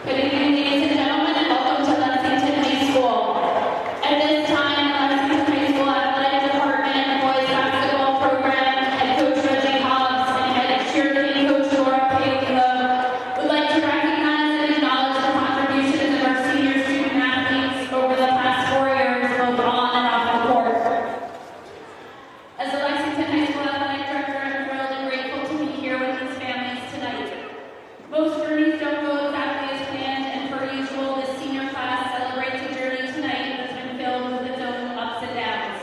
Good evening, ladies and gentlemen, and welcome to Lexington High School. At this time, the Lexington High School Athletic Department, boys basketball program, head coach Reggie Hobbs, and head cheerleading coach Laura Paleo would like to recognize and acknowledge the contributions of our senior student athletes over the past 4 years, both on and off the court. As the Lexington High School Athletic Director, I'm thrilled and grateful to be here with these families tonight. Most journeys don't go exactly as planned, and per usual, this senior class celebrates a journey tonight that's been filled with its own ups and downs.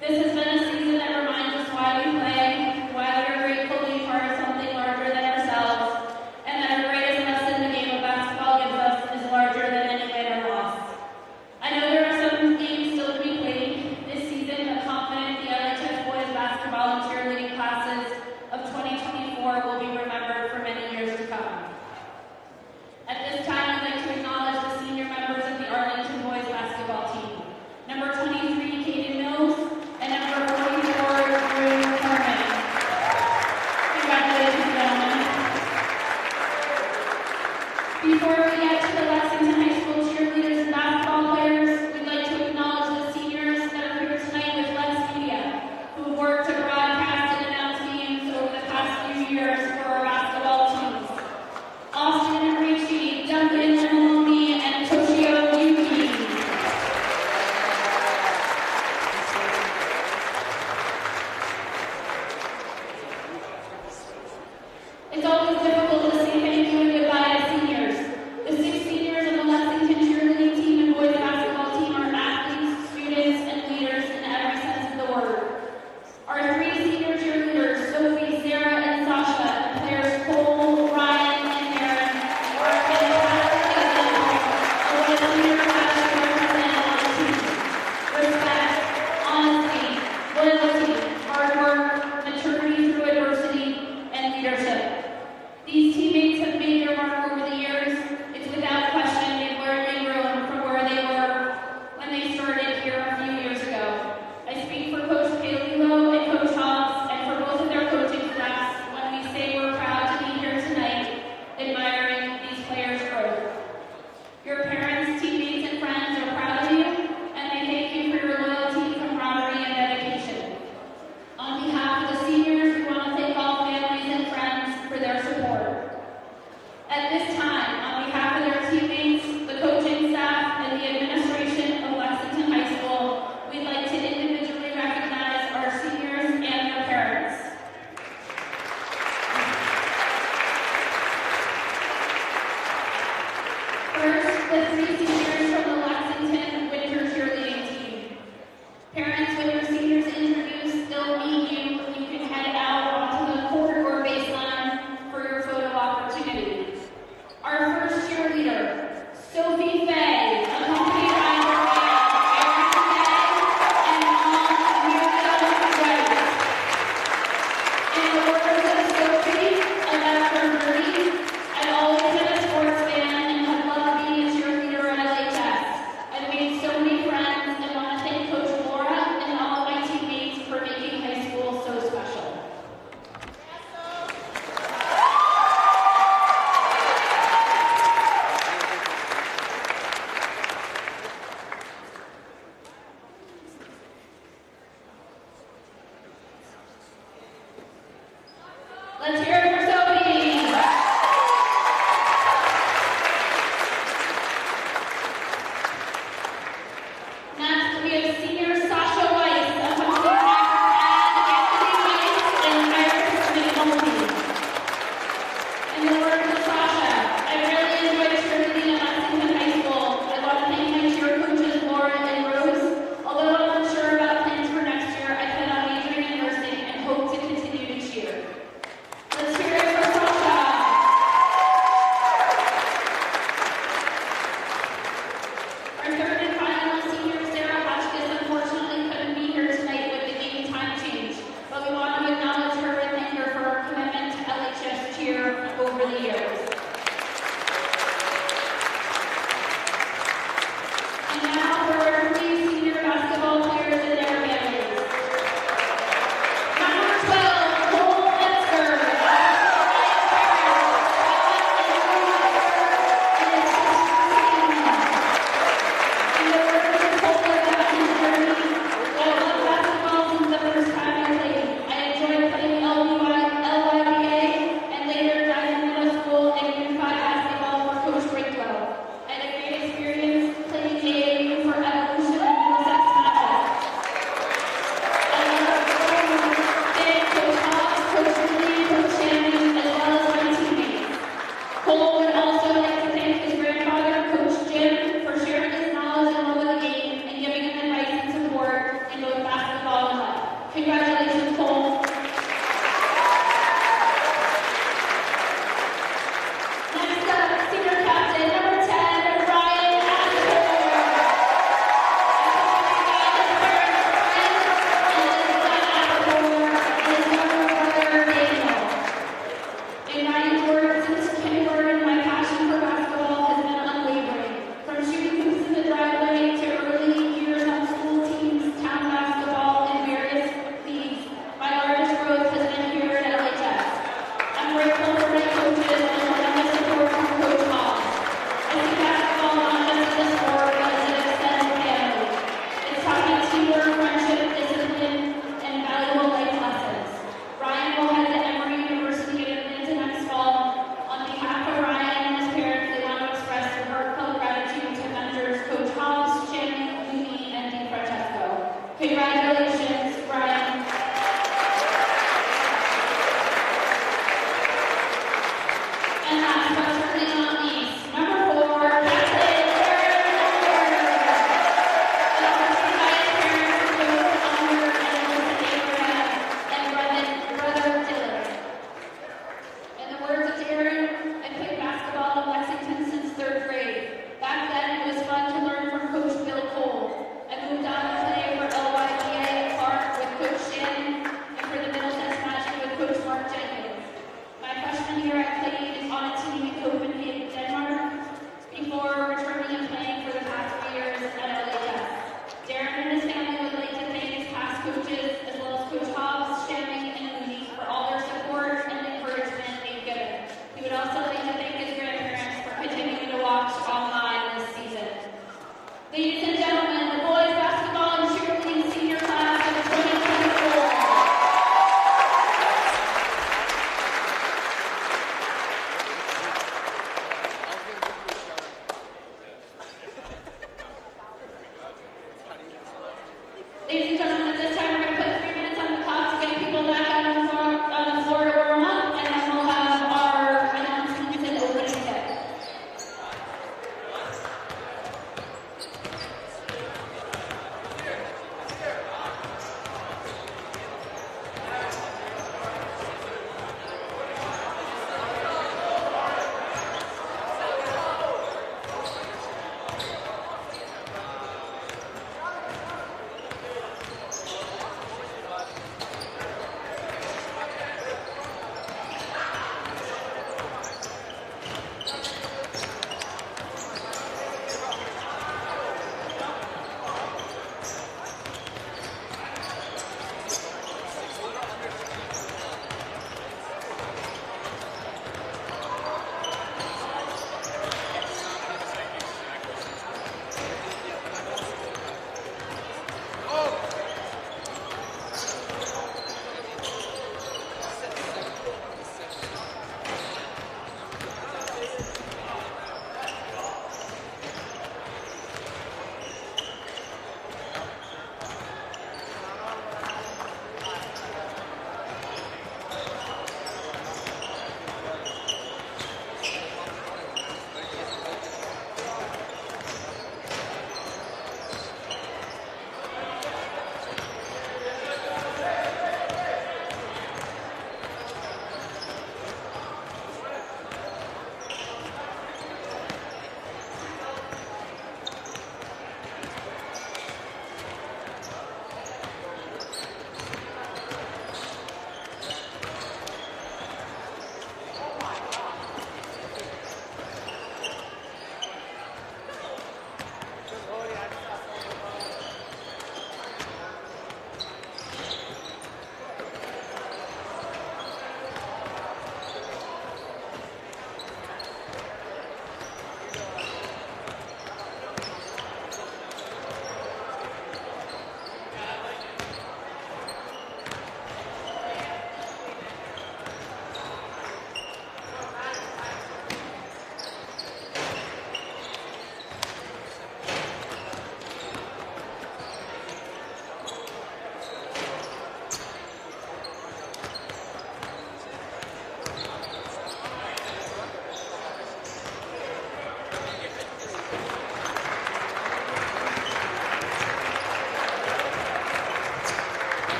This has been a season that reminds us why we play, why we are grateful to be part of something larger than ourselves, and that our greatest lesson the game of basketball gives us is larger than any win or loss. I know there are some games still to be played this season, but confident the LHS boys basketball and cheerleading classes of 2024 will be remembered for many years to come. At this time, I'd like to acknowledge the senior members of the Arlington boys basketball team. Number 23, Kaden Mills, and number 44, Drew Herman. Congratulations, gentlemen. Before we get to the Lexington High School cheerleaders and basketball players, we'd like to acknowledge the seniors that are here tonight with LexMedia, who have worked to broadcast and announce games over the past few years for our basketball teams. Austin and Richie, Duncan and Maloney, and Toshio Yuki. It's always difficult to say thank you and goodbye to seniors. The 6 seniors on the Lexington cheerleading team and boys basketball team are athletes, students, and leaders in every sense of the word. Our 3 senior cheerleaders, Sophie, Sarah, and Sasha, and players Cole, Ryan, and Aaron, are a fantastic example of what a senior class should represent on a team. Respect, honesty, loyalty, hard work, maturity through adversity, and leadership. These teammates have made their mark over the years. It's without question they've learned and grown from where they were when they started here a few years ago. I speak for Coach Paleo and Coach Hobbs, and for both of their coaching staffs when we say we're proud to be here tonight, admiring these players' growth. Your parents, teammates,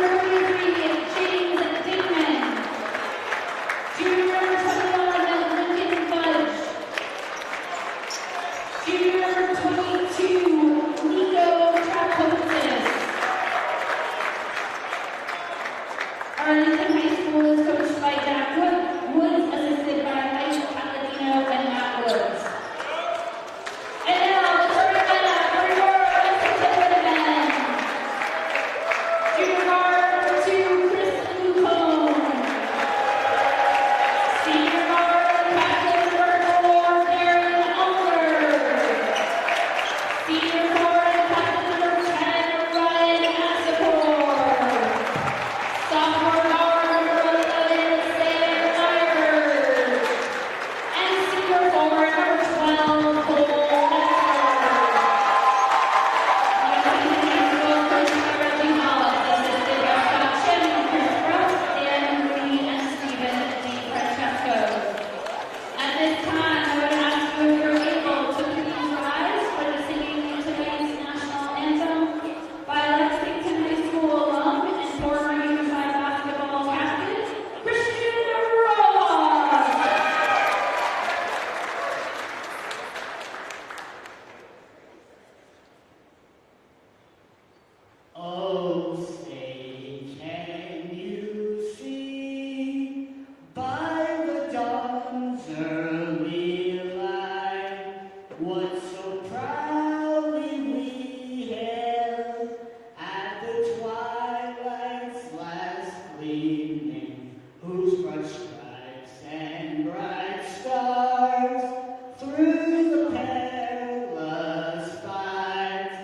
number 23, James Dingman. Junior number 21, Lincoln Fudge. Junior number 22, Nico Trapotis. Arlington High School is coached by Jack Woods, assisted by Mike Palladino and Matt Woods. And now, the starting lineup for your Lexington Women. Junior guard number 2, Kristen Lupone. Senior guard, captain number 4, Darren Unger. Senior guard, captain number 10, Ryan Assapor. Sophomore guard number 11, Sam Myers. And senior forward number 12, Cole Metzger. The Lexington High School coached by Reggie Hollis, assisted by Scott Shem, Chris Ruff, Dan Mooney, and Stephen DiFrancesco. At this time, I would ask you if you're able to please rise for the singing tonight's national anthem by Lexington High School alum and former unified basketball captain, Christian Rojas. Oh, say, can you see by the dawn's early light what so proudly we hailed at the twilight's last gleaming, whose broad stripes and bright stars through the perilous fight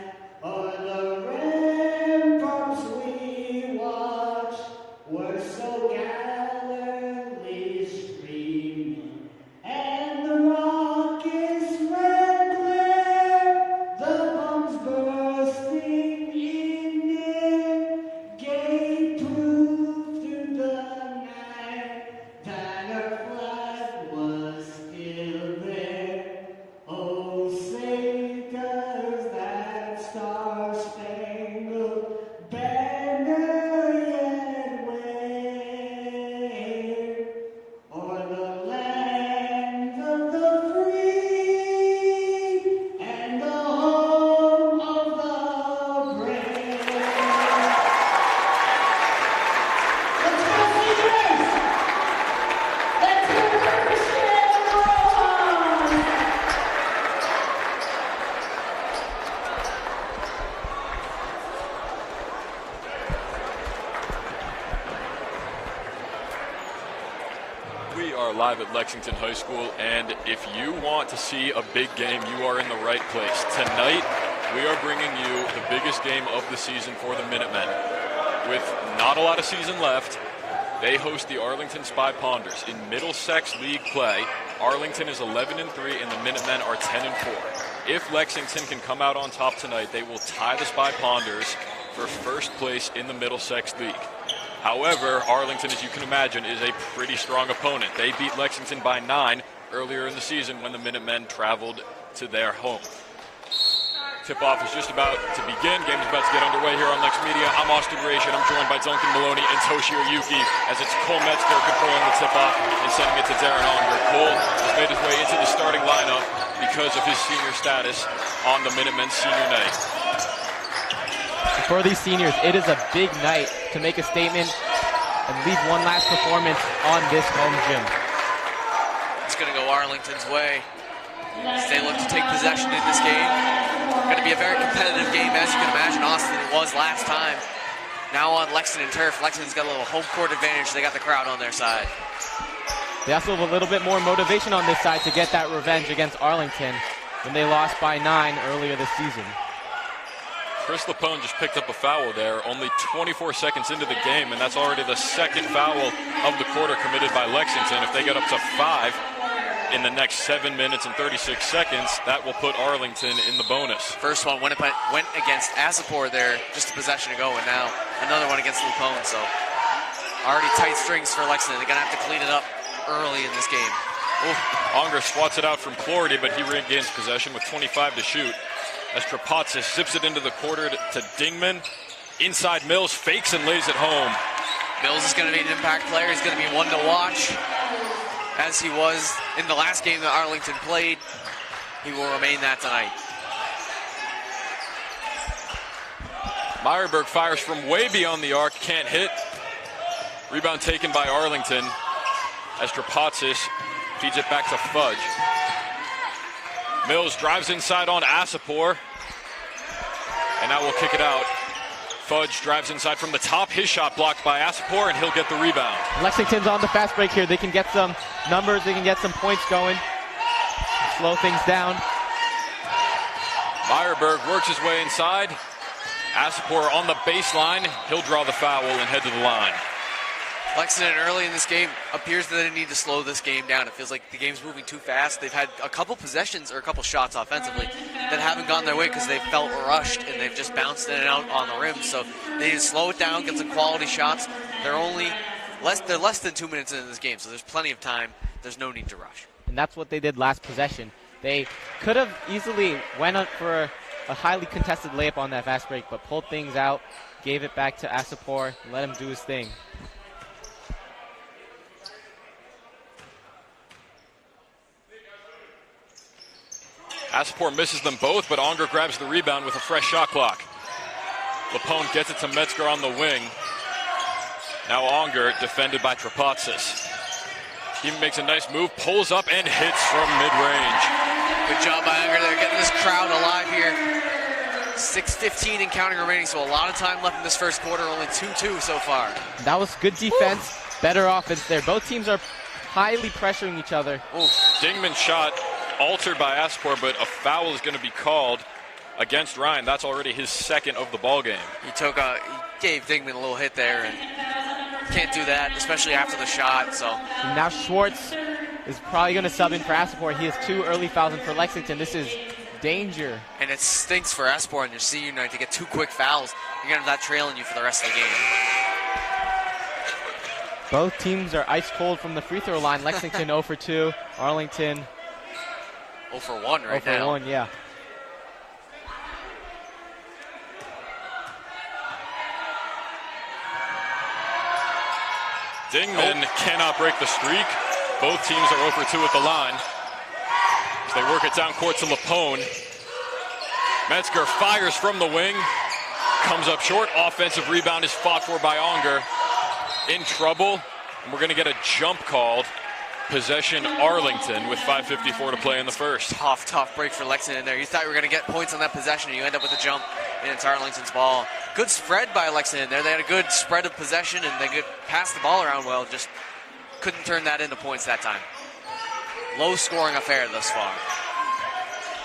o'er the ramparts we watched were so gallantly streaming, and the rocket's red glare, the bombs bursting in it, gave proof through the night that our flag was still there. Oh, say does that star-spangled banner yet wave o'er the land of the free and the home of the brave? Let's go, Seniors! Let's go for Christian Rojas. We are live at Lexington High School, and if you want to see a big game, you are in the right place. Tonight, we are bringing you the biggest game of the season for the Minutemen. With not a lot of season left, they host the Arlington Spy Ponders. In Middlesex League play, Arlington is 11-3, and the Minutemen are 10-4. If Lexington can come out on top tonight, they will tie the Spy Ponders for first place in the Middlesex League. However, Arlington, as you can imagine, is a pretty strong opponent. They beat Lexington by 9 earlier in the season when the Minutemen traveled to their home. Tip-off is just about to begin. Game is about to get underway here on LexMedia. I'm Austin Raish, and I'm joined by Duncan Maloney and Toshio Yuki as it's Cole Metzger controlling the tip-off and sending it to Darren Unger. Cole has made his way into the starting lineup because of his senior status on the Minutemen's senior night. For these seniors, it is a big night to make a statement and leave one last performance on this home gym. It's going to go Arlington's way as they look to take possession in this game. Going to be a very competitive game, as you can imagine, Austin, it was last time. Now on Lexington turf, Lexington's got a little home court advantage. They got the crowd on their side. They also have a little bit more motivation on this side to get that revenge against Arlington when they lost by 9 earlier this season. Chris Lapone just picked up a foul there, only 24 seconds into the game, and that's already the second foul of the quarter committed by Lexington. If they get up to 5 in the next 7 minutes and 36 seconds, that will put Arlington in the bonus. First one went against Assapor there, just a possession ago, and now another one against Lapone. So already tight strings for Lexington. They're going to have to clean it up early in this game. Unger swats it out from Florida, but he regains possession with 25 to shoot. As Trapatsis zips it into the quarter to Dingman. Inside Mills, fakes and lays it home. Mills is going to be an impact player. He's going to be one to watch, as he was in the last game that Arlington played. He will remain that tonight. Meyerberg fires from way beyond the arc, can't hit. Rebound taken by Arlington as Trapatsis feeds it back to Fudge. Mills drives inside on Asapor, and now we'll kick it out. Fudge drives inside from the top. His shot blocked by Asapor, and he'll get the rebound. Lexington's on the fast break here. They can get some numbers. They can get some points going. Slow things down. Meyerberg works his way inside. Asapor on the baseline. He'll draw the foul and head to the line. Lexington early in this game appears that they need to slow this game down. It feels like the game's moving too fast. They've had a couple possessions or a couple shots offensively that haven't gone their way because they felt rushed and they've just bounced in and out on the rim. So they need to slow it down, get some quality shots. They're less than 2 minutes into this game, so there's plenty of time. There's no need to rush. And that's what they did last possession. They could have easily went up for a highly contested layup on that fast break, but pulled things out, gave it back to Asapor, let him do his thing. Asapor misses them both, but Onger grabs the rebound with a fresh shot clock. Lapone gets it to Metzger on the wing. Now Onger defended by Trapatsis. He makes a nice move, pulls up and hits from mid-range. Good job by Onger there, getting this crowd alive here. 6:15 and counting remaining, so a lot of time left in this first quarter, only 2-2 so far. That was good defense, better offense there. Both teams are highly pressuring each other. Dingman's shot altered by Asapor, but a foul is going to be called against Ryan. That's already his second of the ball game. He gave Dingman a little hit there, and can't do that, especially after the shot. So now Schwartz is probably going to sub in for Asapor. He has 2 early fouls in for Lexington. This is danger. And it stinks for Asapor on your senior night to get 2 quick fouls. You're going to have that trailing you for the rest of the game. Both teams are ice cold from the free throw line. Lexington 0 for 2. Arlington 0 for 1 right 0 for now. 1, yeah. Dingman cannot break the streak. Both teams are 0 for 2 at the line. As they work it down court to Lapone. Metzger fires from the wing. Comes up short. Offensive rebound is fought for by Onger. In trouble. And we're going to get a jump called. Possession Arlington with 5:54 to play in the first. Tough break for Lexington there. You thought you were going to get points on that possession, and you end up with a jump, and it's Arlington's ball. Good spread by Lexington there. They had a good spread of possession, and they could pass the ball around well. Just couldn't turn that into points that time. Low-scoring affair thus far.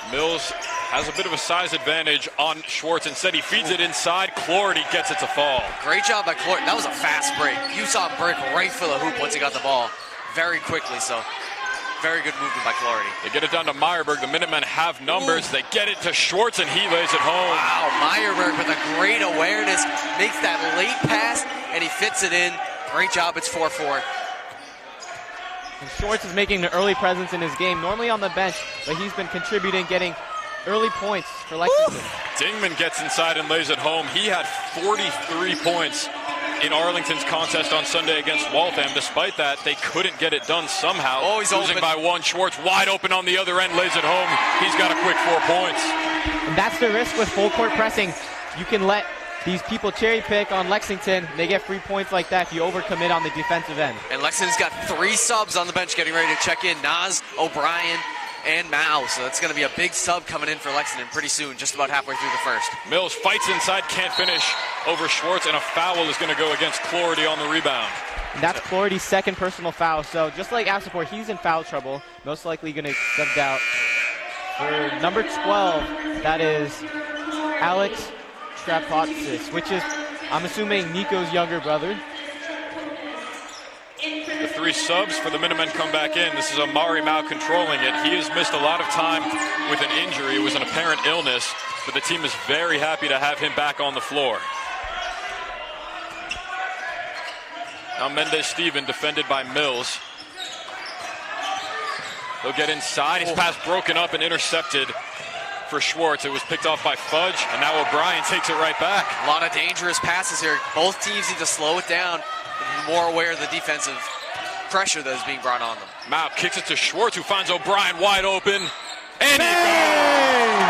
Mills has a bit of a size advantage on Schwartz. Instead, he feeds it inside. Clorty gets it to fall. Great job by Clorty. That was a fast break. You saw him break right for the hoop once he got the ball. Very quickly, so very good movement by Clorty. They get it down to Meyerberg. The Minutemen have numbers. They get it to Schwartz, and he lays it home. Wow, Meyerberg with a great awareness, makes that late pass, and he fits it in. Great job, it's 4-4. And Schwartz is making an early presence in his game, normally on the bench, but he's been contributing, getting early points for Lexington. Dingman gets inside and lays it home. He had 43 points in Arlington's contest on Sunday against Waltham. Despite that, they couldn't get it done somehow. Oh, he's losing open by 1. Schwartz wide open on the other end, lays it home. He's got a quick 4 points. And that's the risk with full court pressing. You can let these people cherry pick on Lexington. They get free points like that if you overcommit on the defensive end. And Lexington's got 3 subs on the bench getting ready to check in. Nas, O'Brien, and Mao. So that's going to be a big sub coming in for Lexington pretty soon, just about halfway through the first. Mills fights inside, can't finish over Schwartz, and a foul is going to go against Clorty on the rebound. And that's Clorty's second personal foul. So just like Asapor, he's in foul trouble. Most likely going to get subbed out. For number 12, that is Alex Trapatsis, which is, I'm assuming, Nico's younger brother. The 3 subs for the Minutemen come back in. This is Amari Mao controlling it. He has missed a lot of time with an injury. It was an apparent illness, but the team is very happy to have him back on the floor. Now Mendez-Steven defended by Mills. He'll get inside. His pass broken up and intercepted for Schwartz. It was picked off by Fudge, and now O'Brien takes it right back. A lot of dangerous passes here. Both teams need to slow it down and be more aware of the defensive pressure that is being brought on them. Mao kicks it to Schwartz, who finds O'Brien wide open. And he goes!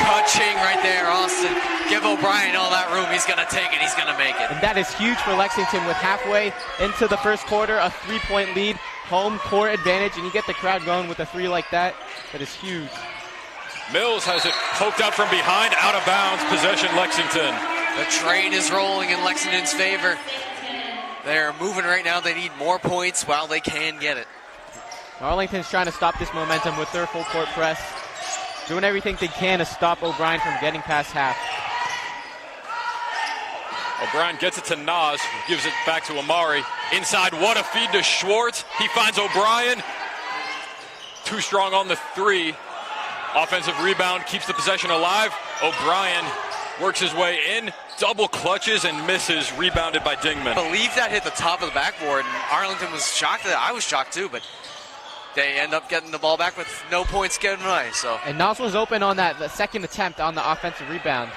Ka-ching right there, Austin. Give O'Brien all that room. He's going to take it. He's going to make it. And that is huge for Lexington with halfway into the first quarter, a 3-point lead, home court advantage, and you get the crowd going with a 3 like that. That is huge. Mills has it poked out from behind, out of bounds, possession Lexington. The train is rolling in Lexington's favor. They're moving right now. They need more points while they can get it. Arlington's trying to stop this momentum with their full court press, doing everything they can to stop O'Brien from getting past half. O'Brien gets it to Nas, gives it back to Amari. Inside, what a feed to Schwartz. He finds O'Brien. Too strong on the 3. Offensive rebound keeps the possession alive. O'Brien works his way in, double clutches and misses, rebounded by Dingman. I believe that hit the top of the backboard, and Arlington was shocked at that. I was shocked too, but they end up getting the ball back with no points given away. So. And Nas was open on the second attempt on the offensive rebound.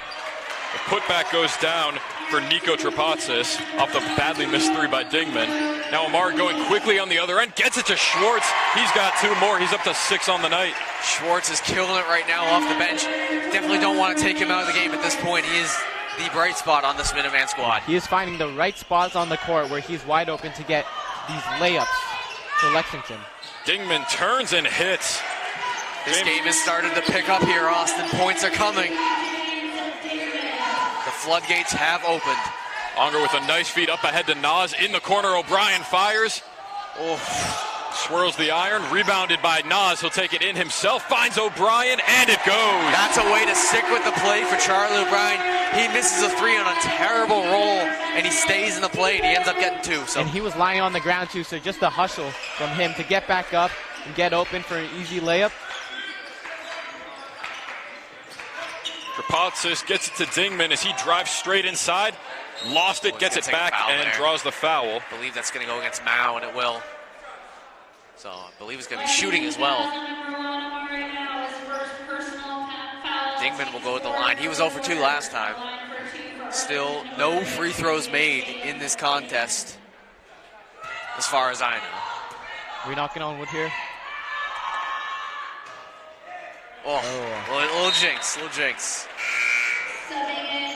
The putback goes down for Nico Trapatsis off the badly missed 3 by Dingman. Now Amar going quickly on the other end, gets it to Schwartz. He's got 2 more. He's up to 6 on the night. Schwartz is killing it right now off the bench. Definitely don't want to take him out of the game at this point. He is the bright spot on this Minuteman squad. He is finding the right spots on the court where he's wide open to get these layups for Lexington. Dingman turns and hits. This game has started to pick up here, Austin. Points are coming. The floodgates have opened. Unger with a nice feed up ahead to Nas. In the corner, O'Brien fires. Swirls the iron. Rebounded by Nas. He'll take it in himself. Finds O'Brien, and it goes. That's a way to stick with the play for Charlie O'Brien. He misses a 3 on a terrible roll, and he stays in the play, and he ends up getting 2. So. And he was lying on the ground, too, so just a hustle from him to get back up and get open for an easy layup. Trapatsis gets it to Dingman as he drives straight inside. Lost it, gets it back, and draws the foul. I believe that's going to go against Mao, and it will. So I believe he's going to be shooting as well. Dingman will go with the line. He was 0 for 2 last time. Still no free throws made in this contest, as far as I know. Are we knocking on wood here? Little jinx, little jinx.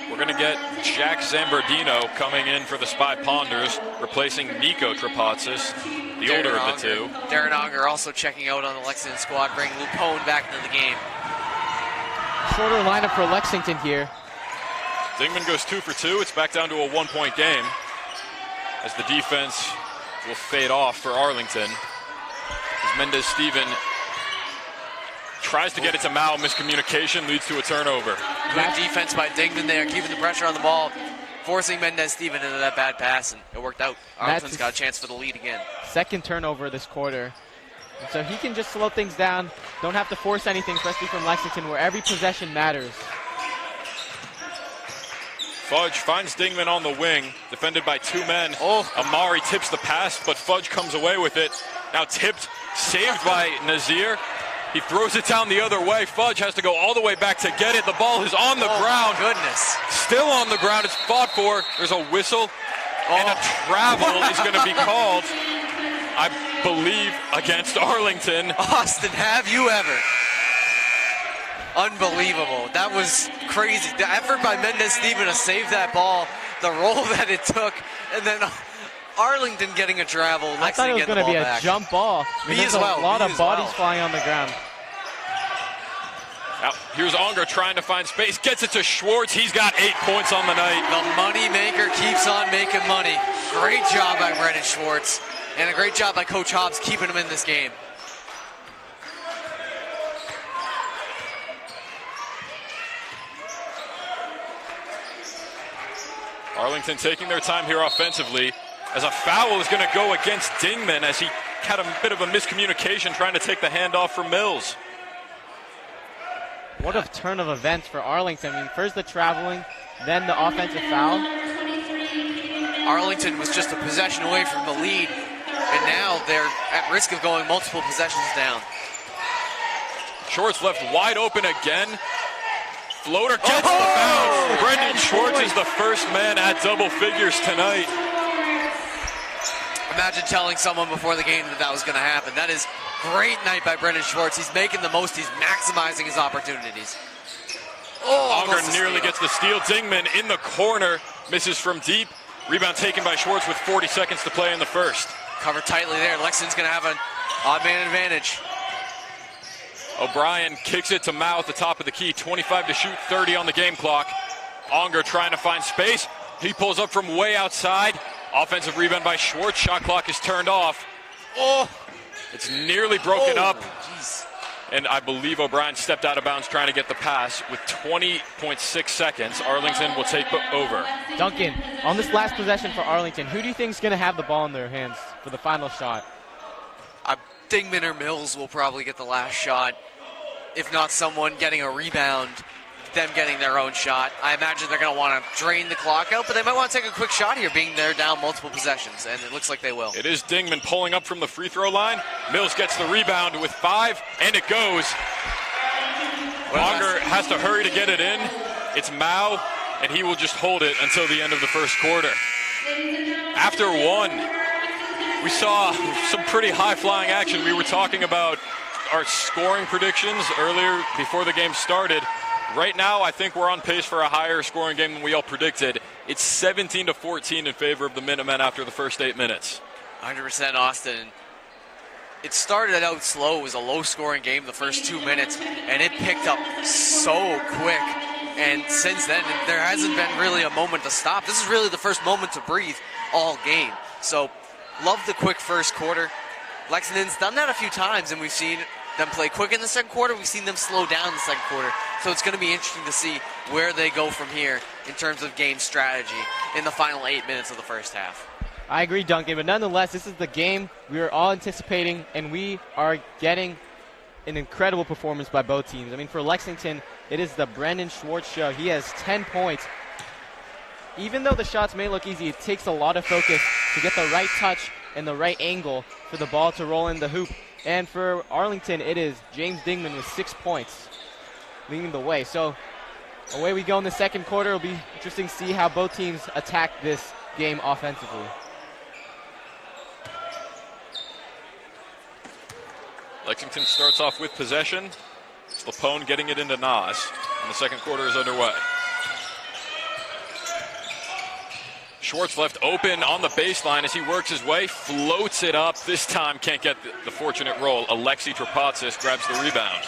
We're going to get Jack Zambardino coming in for the Spy Ponders, replacing Nico Trapatsis, the older of the 2. Darren Unger also checking out on the Lexington squad, bringing Lupone back into the game. Shorter lineup for Lexington here. Dingman goes 2 for 2. It's back down to a 1-point game as the defense will fade off for Arlington. As Mendez-Steven tries to get it to Mao. Miscommunication leads to a turnover. Good defense by Dingman there, keeping the pressure on the ball, forcing Mendez-Steven into that bad pass, and it worked out. Arlington's got a chance for the lead again. Second turnover this quarter. And so he can just slow things down, don't have to force anything, especially from Lexington, where every possession matters. Fudge finds Dingman on the wing, defended by 2 men. Amari tips the pass, but Fudge comes away with it. Now tipped, saved by Nazir. He throws it down the other way. Fudge has to go all the way back to get it. The ball is on the ground. Goodness. Still on the ground. It's fought for. There's a whistle. And a travel is going to be called, I believe, against Arlington. Austin, have you ever? Unbelievable. That was crazy. The effort by Mendez-Steven to save that ball, the roll that it took, and then Arlington getting a travel. I thought it was going to be a jump ball. There's a lot of bodies flying on the ground. Now, here's Unger trying to find space. Gets it to Schwartz. He's got 8 points on the night. The money maker keeps on making money. Great job by Brennan Schwartz. And a great job by Coach Hobbs keeping him in this game. Arlington taking their time here offensively, as a foul is going to go against Dingman as he had a bit of a miscommunication trying to take the handoff from Mills. What a turn of events for Arlington. I mean, first the traveling, then the offensive foul. Arlington was just a possession away from the lead, and now they're at risk of going multiple possessions down. Schwartz left wide open again. Floater gets the bounce. Brendan Schwartz is the first man at double figures tonight. Imagine telling someone before the game that that was going to happen. That is great night by Brendan Schwartz. He's making the most. He's maximizing his opportunities. Unger nearly gets the steal. Dingman in the corner. Misses from deep. Rebound taken by Schwartz with 40 seconds to play in the first. Covered tightly there. Lexington's going to have an odd man advantage. O'Brien kicks it to Mao at the top of the key. 25 to shoot, 30 on the game clock. Unger trying to find space. He pulls up from way outside. Offensive rebound by Schwartz. Shot clock is turned off. It's nearly broken up. Geez. And I believe O'Brien stepped out of bounds trying to get the pass. With 20.6 seconds, Arlington will take over. Duncan, on this last possession for Arlington, who do you think is going to have the ball in their hands for the final shot? Dingman or Mills will probably get the last shot. If not someone getting a rebound, them getting their own shot. I imagine they're going to want to drain the clock out, but they might want to take a quick shot here, being they're down multiple possessions, and it looks like they will. It is Dingman pulling up from the free throw line. Mills gets the rebound with 5, and it goes. Unger has to hurry to get it in. It's Mao, and he will just hold it until the end of the first quarter. After 1, we saw some pretty high-flying action. We were talking about our scoring predictions earlier before the game started. Right now, I think we're on pace for a higher scoring game than we all predicted. It's 17 to 14 in favor of the Minutemen after the first 8 minutes. 100% Austin. It started out slow. It was a low-scoring game the first 2 minutes, and it picked up so quick. And since then, there hasn't been really a moment to stop. This is really the first moment to breathe all game. So, love the quick first quarter. Lexington's done that a few times, and we've seen them play quick in the second quarter. We've seen them slow down in the second quarter. So it's going to be interesting to see where they go from here in terms of game strategy in the final 8 minutes of the first half. I agree, Duncan, but nonetheless, this is the game we are all anticipating, and we are getting an incredible performance by both teams. I mean, for Lexington, it is the Brendan Schwartz show. He has 10 points. Even though the shots may look easy, it takes a lot of focus to get the right touch and the right angle for the ball to roll in the hoop. And for Arlington, it is James Dingman with 6 points leading the way. So away we go in the second quarter. It'll be interesting to see how both teams attack this game offensively. Lexington starts off with possession. It's Lapone getting it into Nas, and the second quarter is underway. Schwartz left open on the baseline as he works his way, floats it up. This time can't get the fortunate roll. Alexi Trapatsis grabs the rebound.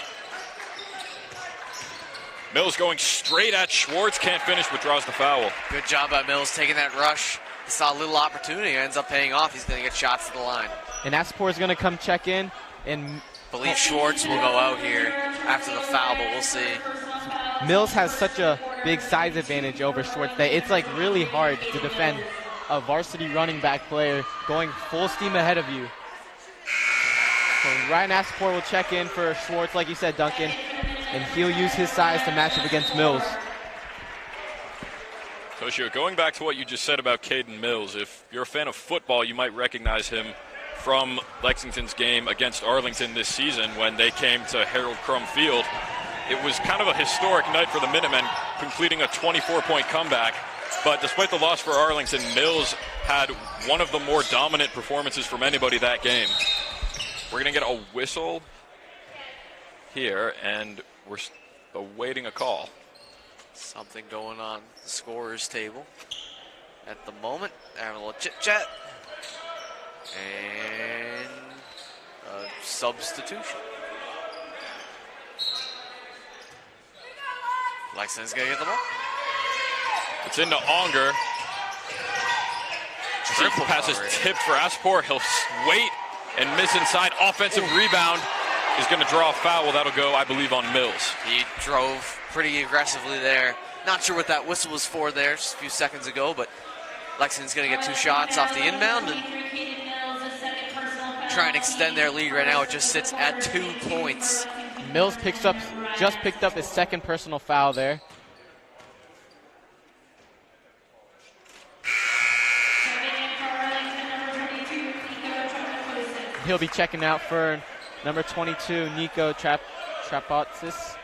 Mills going straight at Schwartz, can't finish, but draws the foul. Good job by Mills taking that rush. He saw a little opportunity, ends up paying off. He's going to get shots to the line. And Aspor is going to come check in. And believe Schwartz will go out here after the foul, but we'll see. Mills has such a big size advantage over Schwartz that it's like really hard to defend a varsity running back player going full steam ahead of you. So Ryan Aspor will check in for Schwartz, like you said, Duncan, and he'll use his size to match up against Mills. Toshio, going back to what you just said about Caden Mills, if you're a fan of football, you might recognize him from Lexington's game against Arlington this season when they came to Harold Crum Field. It was kind of a historic night for the Minutemen, completing a 24-point comeback. But despite the loss for Arlington, Mills had one of the more dominant performances from anybody that game. We're going to get a whistle here, and we're awaiting a call. Something going on the scorer's table at the moment. Having a little chit-chat. And a substitution. Lexington's going to get the ball. It's into Unger. Triple pass is tipped for Aspor. He'll wait and miss inside. Offensive rebound is going to draw a foul. That'll go, I believe, on Mills. He drove pretty aggressively there. Not sure what that whistle was for there just a few seconds ago, but Lexington's going to get 2 shots off the inbound and try and extend their lead right now. It just sits at 2 points. Mills just picked up his second personal foul there. He'll be checking out for number 22, Nico Trapotsis.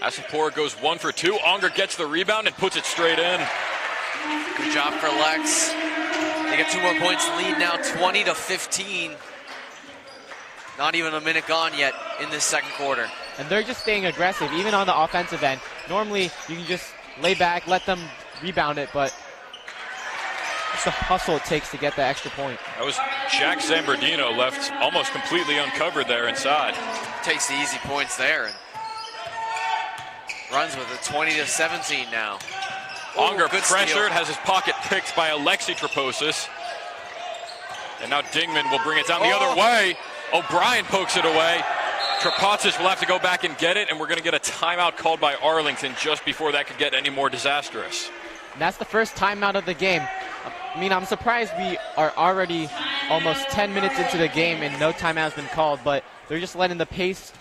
Asapor goes 1 for 2. Unger gets the rebound and puts it straight in. Good job for Lex. They get 2 more points lead now, 20-15. Not even a minute gone yet in this second quarter. And they're just staying aggressive, even on the offensive end. Normally, you can just lay back, let them rebound it, but it's the hustle it takes to get that extra point. That was Jack Zambardino left almost completely uncovered there inside. Takes the easy points there and runs with it 20-17 now. Unger good pressured, steal. has his pocket picked by Alexi Traposis. And now Dingman will bring it down the other way. O'Brien pokes it away. Traposis will have to go back and get it, and we're going to get a timeout called by Arlington just before that could get any more disastrous. And that's the first timeout of the game. I mean, I'm surprised we are already almost 10 minutes into the game and no timeout has been called, but they're just letting the pace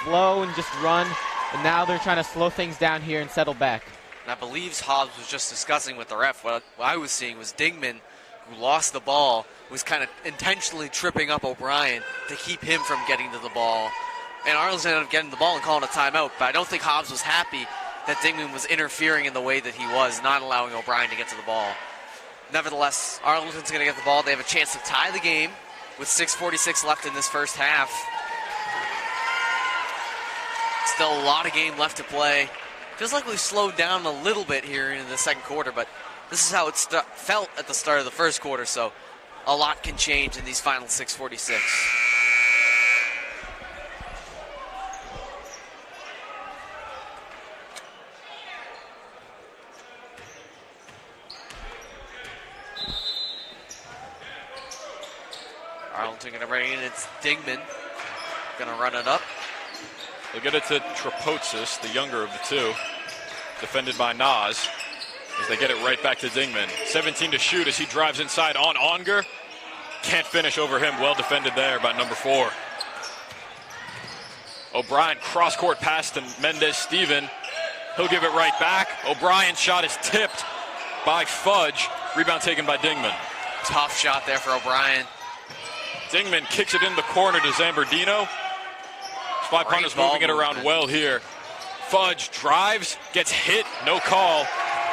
flow and just run. And now they're trying to slow things down here and settle back. And I believe Hobbs was just discussing with the ref. What I was seeing was Dingman, who lost the ball, was kind of intentionally tripping up O'Brien to keep him from getting to the ball. And Arlington ended up getting the ball and calling a timeout. But I don't think Hobbs was happy that Dingman was interfering in the way that he was, not allowing O'Brien to get to the ball. Nevertheless, Arlington's going to get the ball. They have a chance to tie the game with 6:46 left in this first half. Still a lot of game left to play. Feels like we've slowed down a little bit here in the second quarter, but this is how it felt at the start of the first quarter, so a lot can change in these final 6:46. Arlington going to bring in, it's Dingman. Going to run it up. They'll get it to Trapotsis, the younger of the two, defended by Nas, as they get it right back to Dingman. 17 to shoot as he drives inside on Unger. Can't finish over him. Well defended there by number 4. O'Brien cross-court pass to Mendez-Steven. He'll give it right back. O'Brien's shot is tipped by Fudge. Rebound taken by Dingman. Tough shot there for O'Brien. Dingman kicks it in the corner to Zambardino. Spy Punters moving it around well here. Fudge drives, gets hit, no call.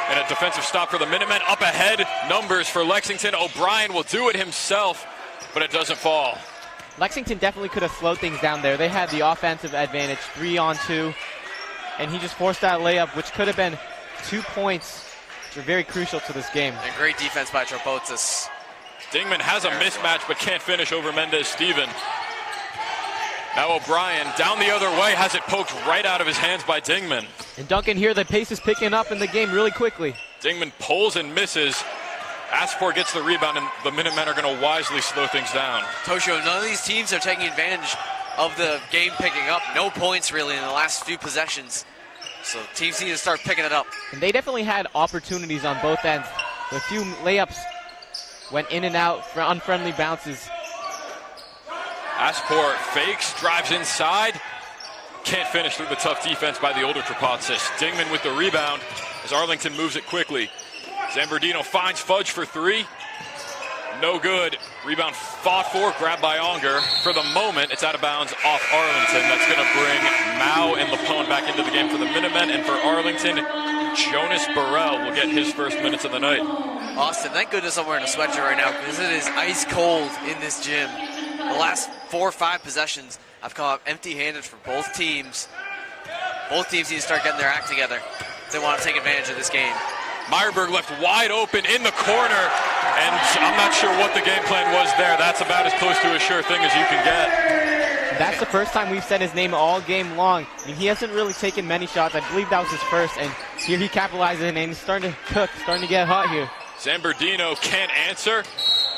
And a defensive stop for the Minutemen. Up ahead, numbers for Lexington. O'Brien will do it himself, but it doesn't fall. Lexington definitely could have slowed things down there. They had the offensive advantage, 3-on-2, and he just forced that layup, which could have been 2 points, which are very crucial to this game. And great defense by Trapotis. Dingman has a mismatch, but can't finish over Mendez-Steven. Now O'Brien down the other way, has it poked right out of his hands by Dingman. And Duncan here, the pace is picking up in the game really quickly. Dingman pulls and misses. Aspor gets the rebound, and the Minutemen are going to wisely slow things down. Toshio, none of these teams are taking advantage of the game picking up. No points really in the last few possessions. So teams need to start picking it up. And they definitely had opportunities on both ends. A few layups went in and out for unfriendly bounces. Aspor fakes, drives inside. Can't finish through the tough defense by the older Trapotsis. Dingman with the rebound as Arlington moves it quickly. Zambardino finds Fudge for 3. No good. Rebound fought for, grabbed by Unger. For the moment, it's out of bounds off Arlington. That's going to bring Mao and Lapone back into the game for the Minutemen. And for Arlington, Jonas Burrell will get his first minutes of the night. Austin, thank goodness I'm wearing a sweatshirt right now because it is ice cold in this gym. The last 4 or 5 possessions, I've come up empty-handed for both teams. Both teams need to start getting their act together if they want to take advantage of this game. Meyerberg left wide open in the corner, and I'm not sure what the game plan was there. That's about as close to a sure thing as you can get. That's the first time we've said his name all game long. I mean, he hasn't really taken many shots. I believe that was his first, and here he capitalizes, and he's starting to cook, starting to get hot here. Zambardino can't answer.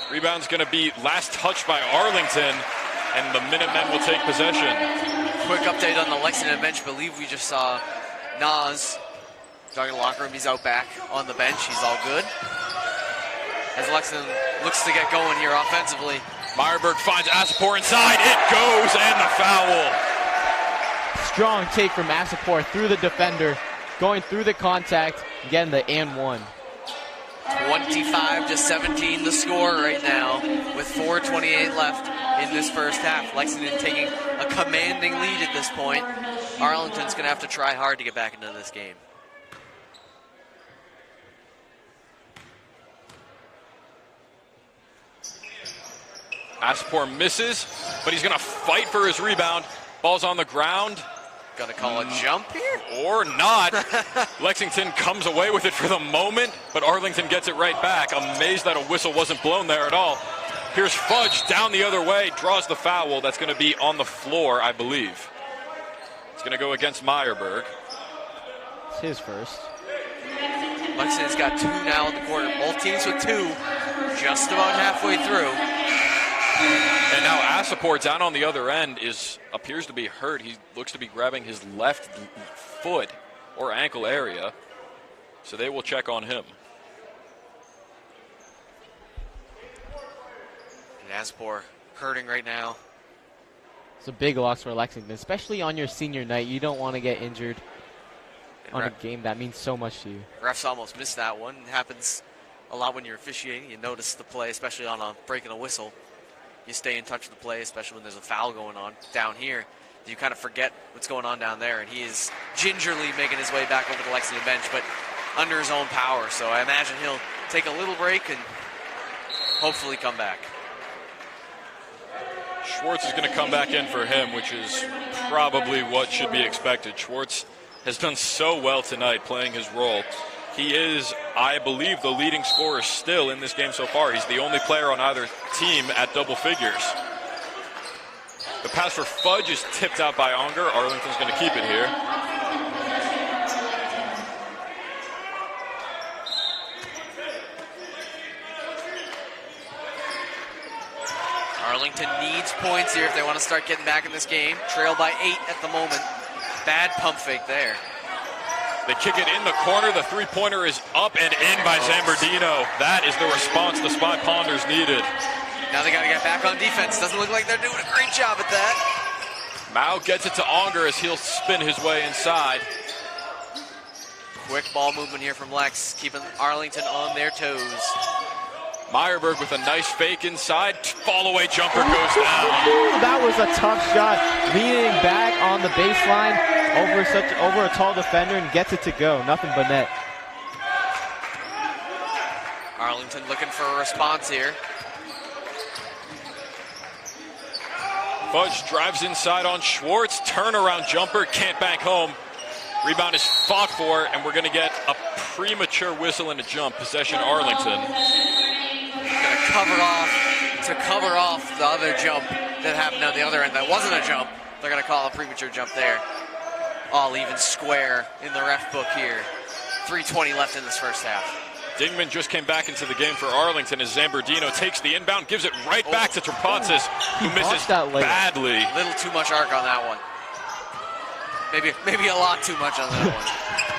Rebound's going to be last touched by Arlington, and the Minutemen will take possession. Quick update on the Lexington bench. I believe we just saw Nas talking to the locker room. He's out back on the bench. He's all good. As Lexington looks to get going here offensively. Meyerberg finds Asapor inside. It goes, and the foul. Strong take from Asapor through the defender, going through the contact, getting the and one. 25-17 the score right now with 4:28 left in this first half. Lexington taking a commanding lead at this point. Arlington's going to have to try hard to get back into this game. Aspor misses, but he's going to fight for his rebound. Ball's on the ground. Gonna call a jump here? Or not. Lexington comes away with it for the moment, but Arlington gets it right back. Amazed that a whistle wasn't blown there at all. Here's Fudge down the other way, draws the foul. That's going to be on the floor, I believe. It's going to go against Meyerberg. It's his first. Lexington's got 2 now in the quarter. Both teams with 2, just about halfway through. And now Asapor down on the other end appears to be hurt. He looks to be grabbing his left foot or ankle area. So they will check on him. And Asapor hurting right now. It's a big loss for Lexington, especially on your senior night. You don't want to get injured on a game that means so much to you. Refs almost missed that one. It happens a lot when you're officiating. You notice the play, especially on a breaking a whistle. You stay in touch with the play, especially when there's a foul going on down here. You kind of forget what's going on down there, and he is gingerly making his way back over the Lexington bench, but under his own power. So I imagine he'll take a little break and hopefully come back. Schwartz is going to come back in for him, which is probably what should be expected. Schwartz has done so well tonight playing his role. He is, I believe, the leading scorer still in this game so far. He's the only player on either team at double figures. The pass for Fudge is tipped out by Unger. Arlington's going to keep it here. Arlington needs points here if they want to start getting back in this game. Trail by 8 at the moment. Bad pump fake there. They kick it in the corner. The three-pointer is up and in by Zambardino. That is the response the Spy Ponders needed. Now they got to get back on defense. Doesn't look like they're doing a great job at that. Mao gets it to Unger as he'll spin his way inside. Quick ball movement here from Lex, keeping Arlington on their toes. Meyerberg with a nice fake inside. Fall-away jumper goes down. That was a tough shot. Leaning back on the baseline over a tall defender and gets it to go. Nothing but net. Arlington looking for a response here. Fudge drives inside on Schwartz. Turnaround jumper, can't bank home. Rebound is fought for, and we're going to get a premature whistle and a jump. Possession Arlington. Going to cover off the other jump that happened on the other end. That wasn't a jump. They're going to call a premature jump there. All even square in the ref book here. 3:20 left in this first half. Dingman just came back into the game for Arlington as Zambardino takes the inbound, gives it right back to Trapatsis, who misses badly. A little too much arc on that one. Maybe a lot too much on that one.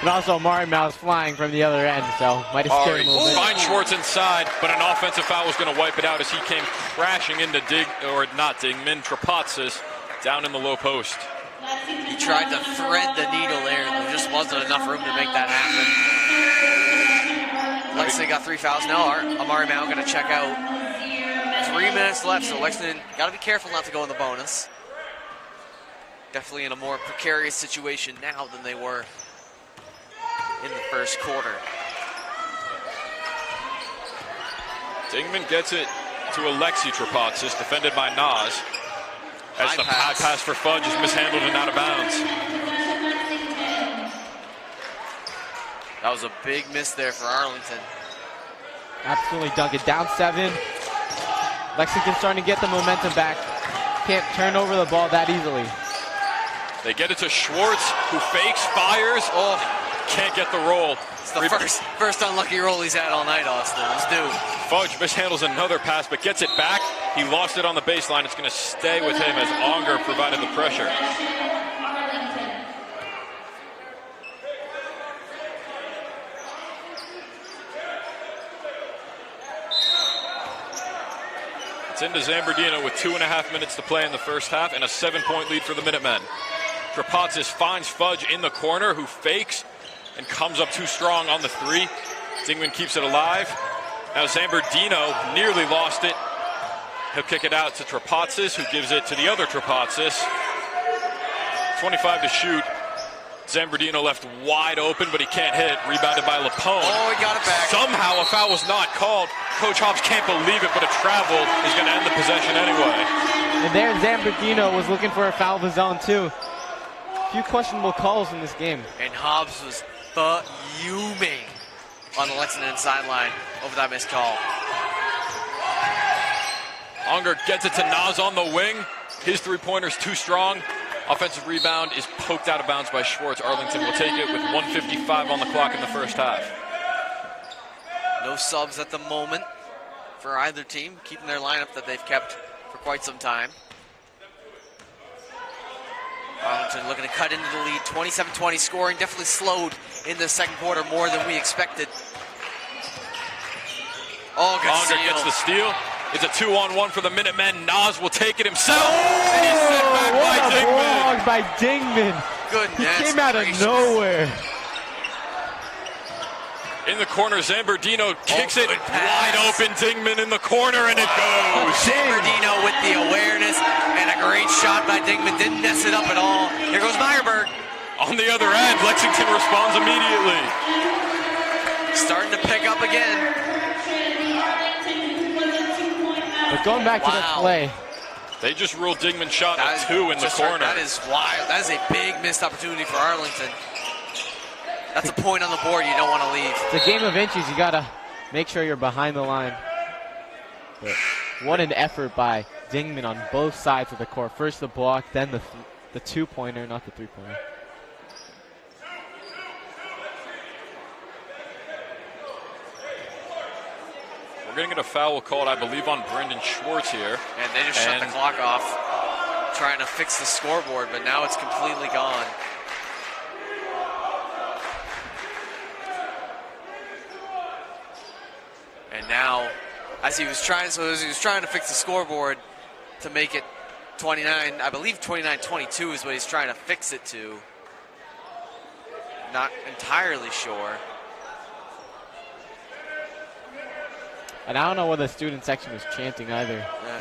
And also Mari Mouse flying from the other end, so might have scared him a little bit. Finds Schwartz inside, but an offensive foul was going to wipe it out as he came crashing into Dingman, Trapatsis down in the low post. He tried to thread the needle there, and there just wasn't enough room to make that happen. Lexington got 3 fouls now. Amari Mao going to check out. 3 minutes left, so Lexington got to be careful not to go in the bonus. Definitely in a more precarious situation now than they were in the first quarter. Dingman gets it to Alexi Trapatsis, defended by Nas. As the high pass for Fudge is mishandled and out of bounds. That was a big miss there for Arlington. Absolutely dunk it. Down 7. Lexington starting to get the momentum back. Can't turn over the ball that easily. They get it to Schwartz, who fakes, fires. Oh, can't get the roll. It's the first unlucky roll he's had all night, Austin. It's due. Fudge mishandles another pass, but gets it back. He lost it on the baseline. It's going to stay with him as Unger provided the pressure. It's into Zambardino with 2.5 minutes to play in the first half and a 7-point lead for the Minutemen. Trapatsis finds Fudge in the corner, who fakes and comes up too strong on the 3. Dingman keeps it alive. Now Zambardino nearly lost it. He'll kick it out to Trapatsis, who gives it to the other Trapatsis. 25 to shoot. Zambardino left wide open, but he can't hit. Rebounded by Lapone. Oh, he got it back. Somehow a foul was not called. Coach Hobbs can't believe it, but a travel is going to end the possession anyway. And there Zambardino was looking for a foul of his own too. A few questionable calls in this game. And Hobbs was fuming on the Lexington sideline over that missed call. Unger gets it to Nas on the wing. His three-pointer's too strong. Offensive rebound is poked out of bounds by Schwartz. Arlington will take it with 1:55 on the clock in the first half. No subs at the moment for either team, keeping their lineup that they've kept for quite some time. Arlington looking to cut into the lead, 27-20, scoring definitely slowed in the second quarter more than we expected. Oh, good Unger steal. gets the steal. It's a 2-on-1 for the Minutemen. Nas will take it himself. And he's sent back What by a Dingman. block by Dingman. Goodness He came out of gracious. nowhere. In the corner, Zambardino kicks it good pass. wide open. Dingman in the corner, and it goes. Zambardino with the awareness and a great shot by Dingman. Didn't mess it up at all. Here goes Meyerberg. On the other end, Lexington responds immediately. Starting to pick up again. But going back to that Wow. play, They just ruled Dingman shot That a is 2 in the just corner. That is wild. That is a big missed opportunity for Arlington. That's a point on the board you don't want to leave. it's a game of inches. You gotta make sure you're behind the line. But what an effort by Dingman on both sides of the court. First the block, then the two-pointer, not the three-pointer. We're going to get a foul called, I believe, on Brendan Schwartz here. And they just shut the clock off, trying to fix the scoreboard, but now it's completely gone. And now, as he was trying to fix the scoreboard to make it 29, I believe 29-22 is what he's trying to fix it to. Not entirely sure. And I don't know what the student section was chanting either. Yeah.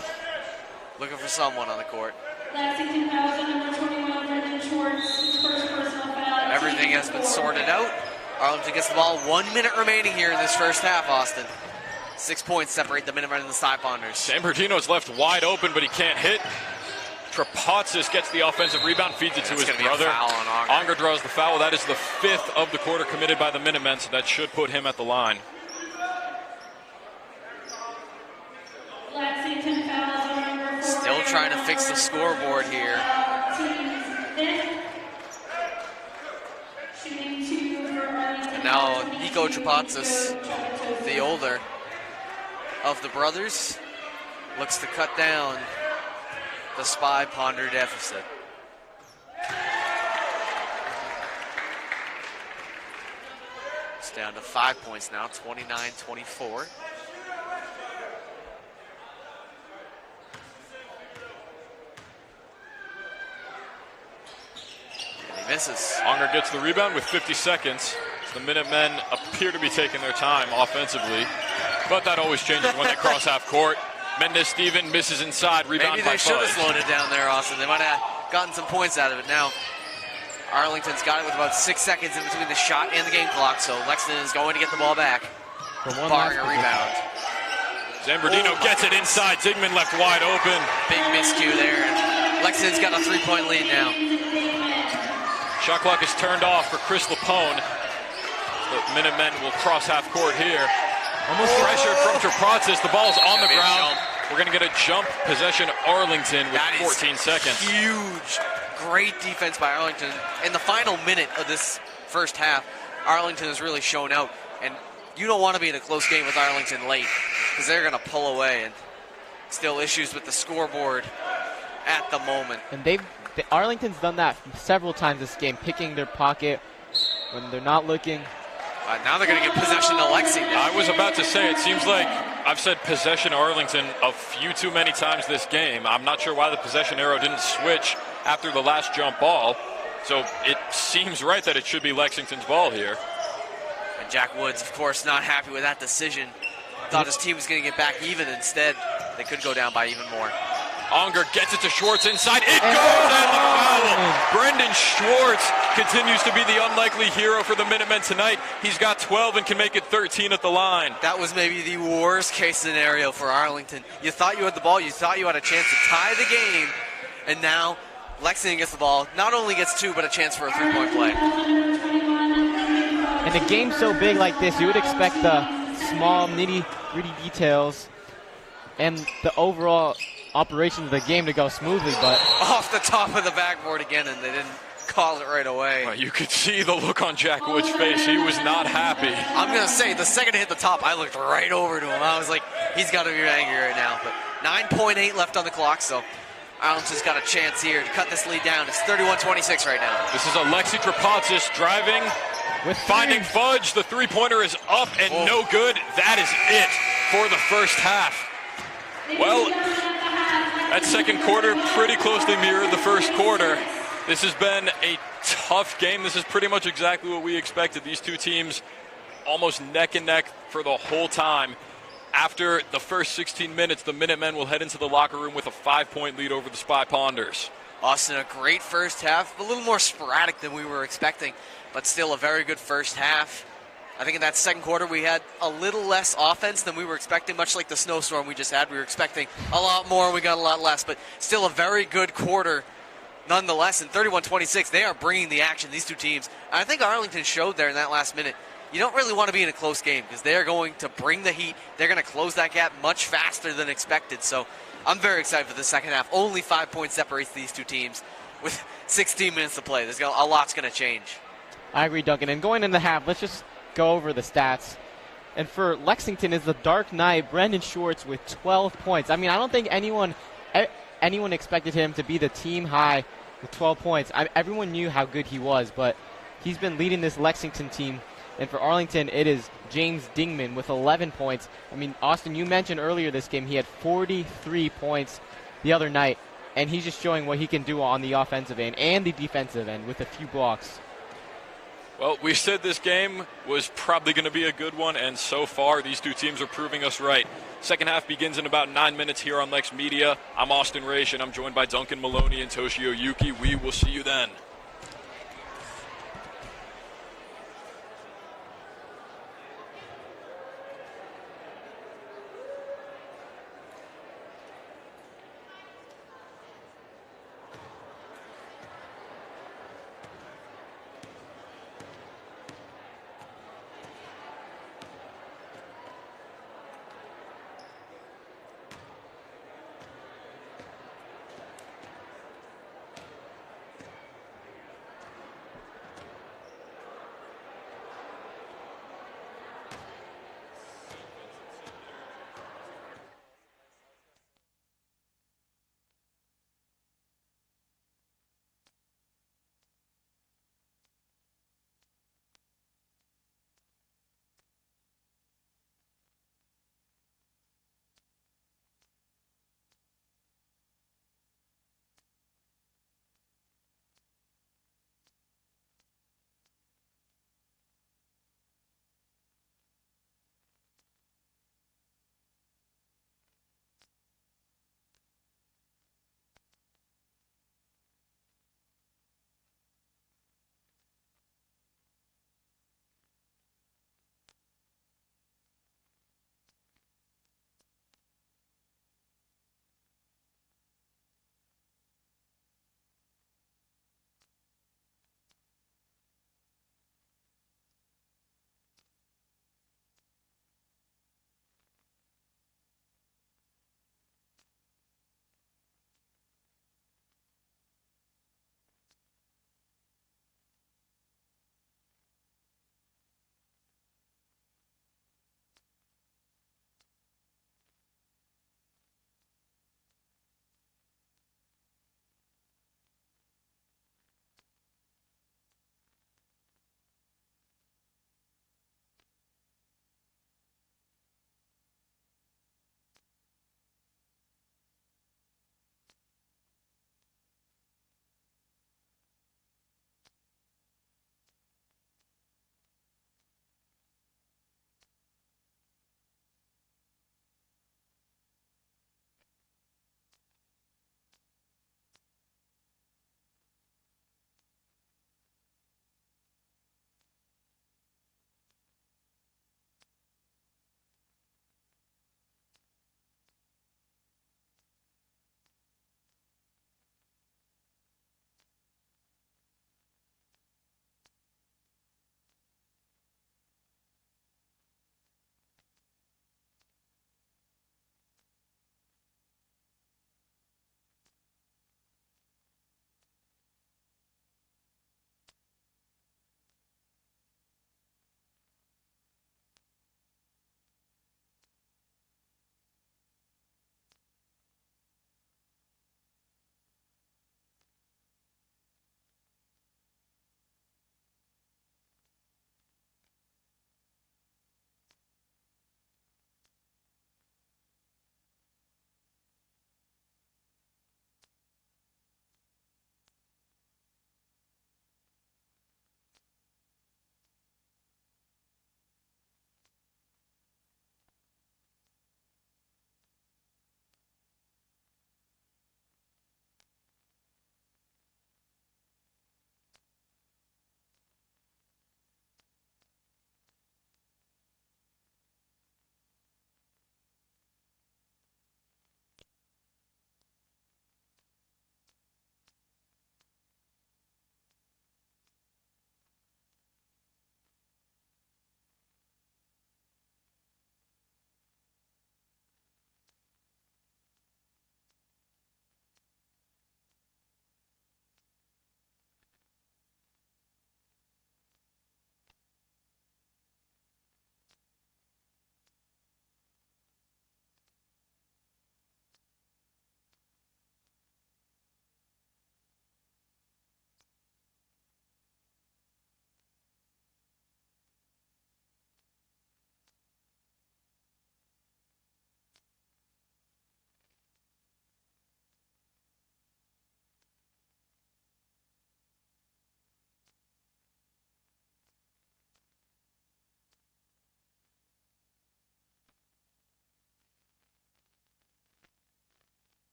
Looking for someone on the court. Lexington fouls on number 21, Brendan Schwartz, his first personal foul. Everything has been sorted out. Arlington gets the ball. 1 minute remaining here in this first half, Austin. 6 points separate the Minutemen and the Cyponders. Zambardino's left wide open, but he can't hit. Trapatsis gets the offensive rebound, feeds it to his That's gonna be a brother. foul on Unger. Unger draws the foul. That is the 5th of the quarter committed by the Minutemen, so that should put him at the line. Lexington fouls on number 4. Still trying to fix the scoreboard here. Shooting 2 for Arlington. And now Nico Trapatsis, the older of the brothers, looks to cut down the Spy Ponder deficit. It's down to 5 points now, 29-24. And he misses. Unger gets the rebound with 50 seconds. The Minutemen appear to be taking their time offensively, but that always changes when they cross half court. Mendez-Steven misses inside, rebound Maybe by they should have Fudge. slowed it down there, Austin. They might have gotten some points out of it. Now, Arlington's got it with about 6 seconds in between the shot and the game clock, so Lexington is going to get the ball back, For one barring a last rebound. Zambardino gets it inside. Dingman left wide open. Big miscue there. Lexington's got a 3-point lead now. Shot clock is turned off for Chris Lapone. The Minutemen will cross half court here. Almost pressured from Trapatsis. The ball's on the Gonna be a ground. jump. We're going to get a jump possession Arlington with That is 14 seconds. Huge. Great defense by Arlington. In the final minute of this first half, Arlington has really shown out. And you don't want to be in a close game with Arlington late because they're going to pull away. And still issues with the scoreboard at the moment. And Arlington's done that several times this game, picking their pocket when they're not looking. Now they're going to get possession to Lexington. I was about to say, it seems like I've said possession Arlington a few too many times this game. I'm not sure why the possession arrow didn't switch after the last jump ball. So it seems right that it should be Lexington's ball here. And Jack Woods, of course, not happy with that decision. Thought his team was going to get back even. Instead, they could go down by even more. Unger gets it to Schwartz inside. It goes and the foul. Brendan Schwartz continues to be the unlikely hero for the Minutemen tonight. He's got 12 and can make it 13 at the line. That was maybe the worst case scenario for Arlington. You thought you had the ball, you thought you had a chance to tie the game, and now Lexington gets the ball, not only gets 2, but a chance for a 3-point play. In a game so big like this, you would expect the small, nitty-gritty details and the overall operation of the game to go smoothly, but off the top of the backboard again, and they didn't call it right away. Well, you could see the look on Jack Wood's face. He was not happy. I'm going to say, the second it hit the top, I looked right over to him. I was like, he's got to be angry right now. But 9.8 left on the clock, so Arlington's got a chance here to cut this lead down. It's 31-26 right now. This is Alexi Trapatsis driving, finding Fudge. The three-pointer is up and no good. That is it for the first half. Well, that second quarter pretty closely mirrored the first quarter. This has been a tough game. This is pretty much exactly what we expected. These two teams almost neck and neck for the whole time. After the first 16 minutes, the Minutemen will head into the locker room with a 5-point lead over the Spy Ponders. Austin, a great first half, a little more sporadic than we were expecting, but still a very good first half. I think in that second quarter we had a little less offense than we were expecting, much like the snowstorm we just had. We were expecting a lot more, and we got a lot less, but still a very good quarter nonetheless. In 31-26, they are bringing the action, these two teams. And I think Arlington showed there in that last minute, you don't really want to be in a close game because they are going to bring the heat. They're going to close that gap much faster than expected. So I'm very excited for the second half. Only 5 points separates these two teams with 16 minutes to play. A lot's going to change. I agree, Duncan. And going into the half, let's just go over the stats. And for Lexington is the Dark Knight, Brendan Schwartz with 12 points. I mean, I don't think anyone expected him to be the team high with 12 points. Everyone knew how good he was, but he's been leading this Lexington team. And for Arlington, it is James Dingman with 11 points. I mean, Austin, you mentioned earlier this game, he had 43 points the other night, and he's just showing what he can do on the offensive end and the defensive end with a few blocks. Well, we said this game was probably going to be a good one, and so far these two teams are proving us right. Second half begins in about 9 minutes here on LexMedia. I'm Austin Raish, and I'm joined by Duncan Maloney and Toshio Yuki. We will see you then.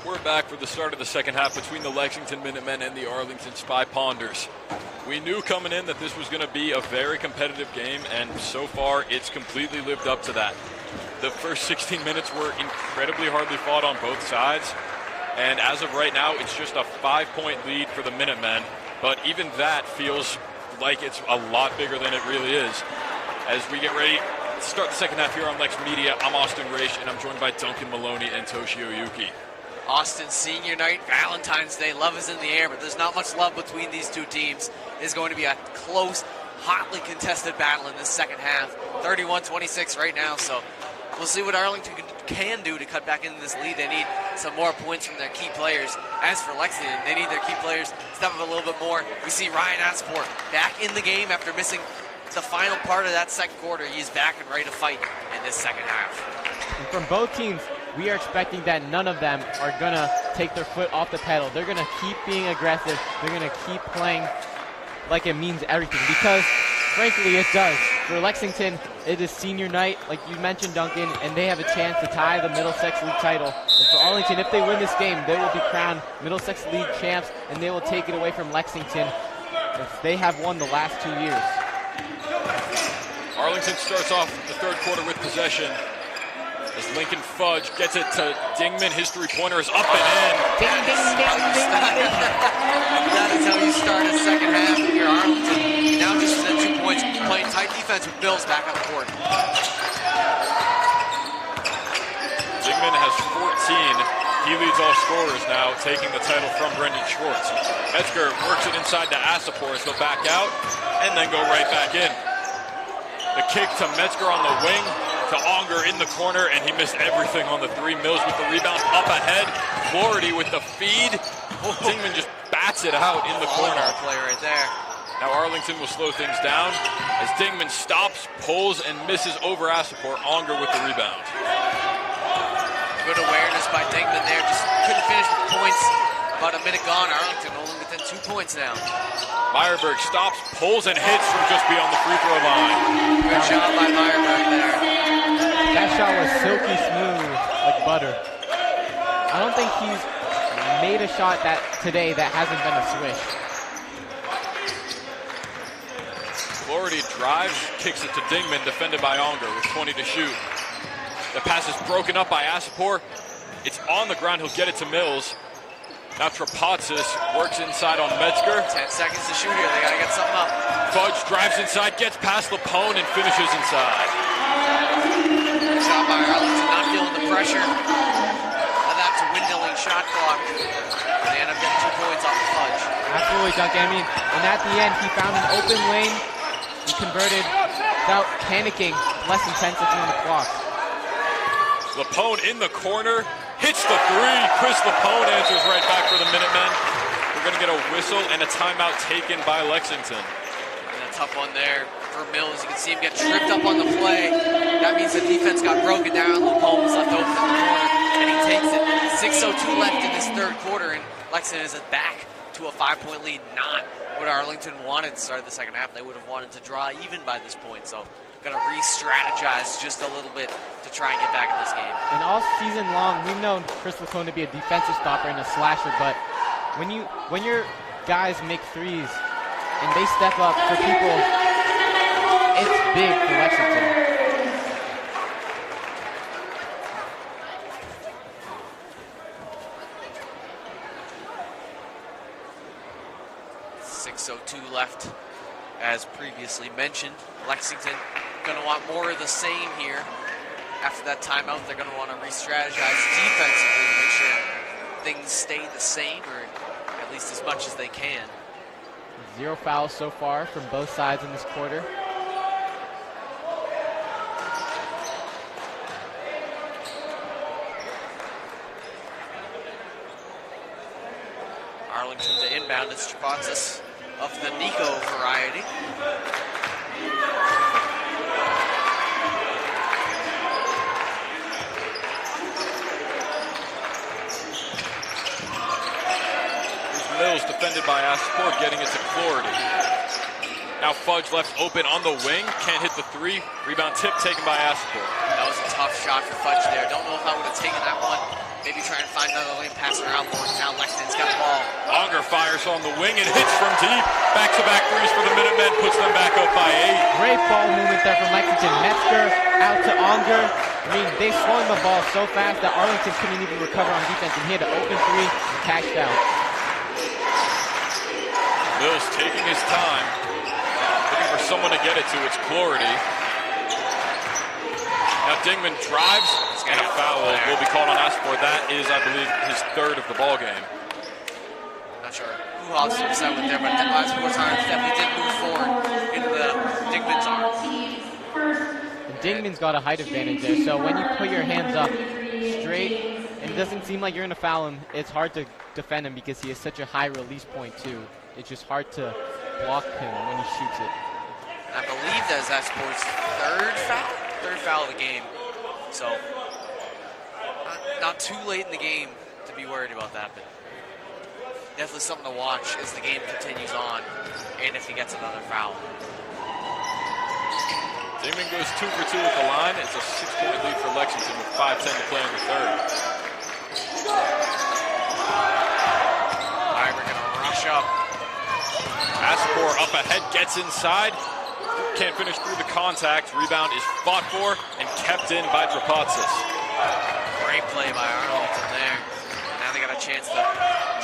We're back for the start of the second half between the Lexington Minutemen and the Arlington Spy Ponders. We knew coming in that this was going to be a very competitive game, and so far it's completely lived up to that. The first 16 minutes were incredibly hardly fought on both sides, and as of right now, it's just a 5-point lead for the Minutemen, but even that feels like it's a lot bigger than it really is. As we get ready to start the second half here on LexMedia, I'm Austin Raish, and I'm joined by Duncan Maloney and Toshio Yuki. Austin, senior night, Valentine's Day, love is in the air, but there's not much love between these two teams. It's going to be a close, hotly contested battle in this second half. 31-26 right now, so we'll see what Arlington can do to cut back into this lead. They need some more points from their key players. As for Lexington, they need their key players to step up a little bit more. We see Ryan Asport back in the game after missing the final part of that second quarter. He's back and ready to fight in this second half. And from both teams, we are expecting that none of them are going to take their foot off the pedal. They're going to keep being aggressive. They're going to keep playing like it means everything, because frankly it does. For Lexington, it is senior night, like you mentioned, Duncan, and they have a chance to tie the Middlesex League title. And for Arlington, if they win this game, they will be crowned Middlesex League champs, and they will take it away from Lexington if they have won the last 2 years. Arlington starts off the third quarter with possession as Lincoln Fudge gets it to Dingman. His three-pointer is up and in. Ding, ding, ding, ding, ding. That is how you start a second half if you're Arlington. Now just at 2 points, playing tight defense with Bills back on the court. Dingman has 14. He leads all scorers now, taking the title from Brendan Schwartz. Metzger works it inside to Asapor as he'll back out and then go right back in. The kick to Metzger on the wing, to Onger in the corner, and he missed everything on the three. Mills with the rebound up ahead. Flaherty with the feed. Dingman just bats it out in the corner. Play right there. Now Arlington will slow things down as Dingman stops, pulls, and misses over Asapor. Onger with the rebound. Good awareness by Dingman there. Just couldn't finish with points. About a minute gone. Arlington only within 2 points now. Meyerberg stops, pulls, and hits from just beyond the free throw line. Good job by Meyerberg there. That shot was silky smooth, like butter. I don't think he's made a shot today that hasn't been a swish. Flaherty drives, kicks it to Dingman, defended by Onger with 20 to shoot. The pass is broken up by Asapor. It's on the ground. He'll get it to Mills. Now Trapatsis works inside on Metzger. 10 seconds to shoot here. They got to get something up. Fudge drives inside, gets past Lapone, and finishes inside. Good job by Arlington, not feeling the pressure of that dwindling shot clock. They end up getting 2 points off the Fudge. Absolutely, Duncan. I mean, and at the end, he found an open lane. He converted without panicking. Less than 10 seconds on the clock. Lapone in the corner, hits the three. Chris Lapone answers right back for the Minutemen. We're going to get a whistle and a timeout taken by Lexington. And a tough one there for Mills. You can see him get tripped up on the play. That means the defense got broken down. Lapone was left open in the corner, and he takes it. 6:02 left in this third quarter, and Lexington is back to a 5-point lead. Not what Arlington wanted to start the second half. They would have wanted to draw even by this point, so going to re-strategize just a little bit to try and get back in this game. And all season long, we've known Chris Lapone to be a defensive stopper and a slasher, but when your guys make threes and they step up for people, it's big for Lexington. .02 left, as previously mentioned. Lexington going to want more of the same here. After that timeout, they're going to want to re-strategize defensively to make sure things stay the same, or at least as much as they can. 0 fouls so far from both sides in this quarter. Arlington to inbound. It's Trapatsis of the Nico variety. Mills defended by Asapor, getting it to Flaherty. Now Fudge left open on the wing, can't hit the three. Rebound tip taken by Asapor. That was a tough shot for Fudge there. Don't know if I would have taken that one maybe trying to find another lane, passing around more. Now Lexington's got the ball. Unger fires on the wing and hits from deep. Back-to-back threes for the Minutemen, puts them back up by 8. Great ball movement there from Lexington. Metzger out to Unger. I mean, they swung the ball so fast that Arlington couldn't even recover on defense, and he had an open 3 and cashed out. Mills taking his time, looking for someone to get it to. It's Clority. Now Dingman drives, and a foul will be called on Aspor. That is, I believe, his 3rd of the ball game. Not sure who Hawks was that with there, but Aspor's arms definitely did move forward into the Dingman's arms. And Dingman's got a height advantage there, so when you put your hands up straight, and it doesn't seem like you're going to foul him, it's hard to defend him because he has such a high release point too. It's just hard to block him when he shoots it. I believe that's Aspor's 3rd foul of the game. So, not too late in the game to be worried about that, but definitely something to watch as the game continues on and if he gets another foul. Dingman goes 2 for 2 at the line. It's a 6-point lead for Lexington with 5:10 to play in the 3rd. All right, we're going to rush up. Aspor up ahead, gets inside. Can't finish through the contact. Rebound is fought for and kept in by Trapatsis. Great play by Arlington there. Now they got a chance to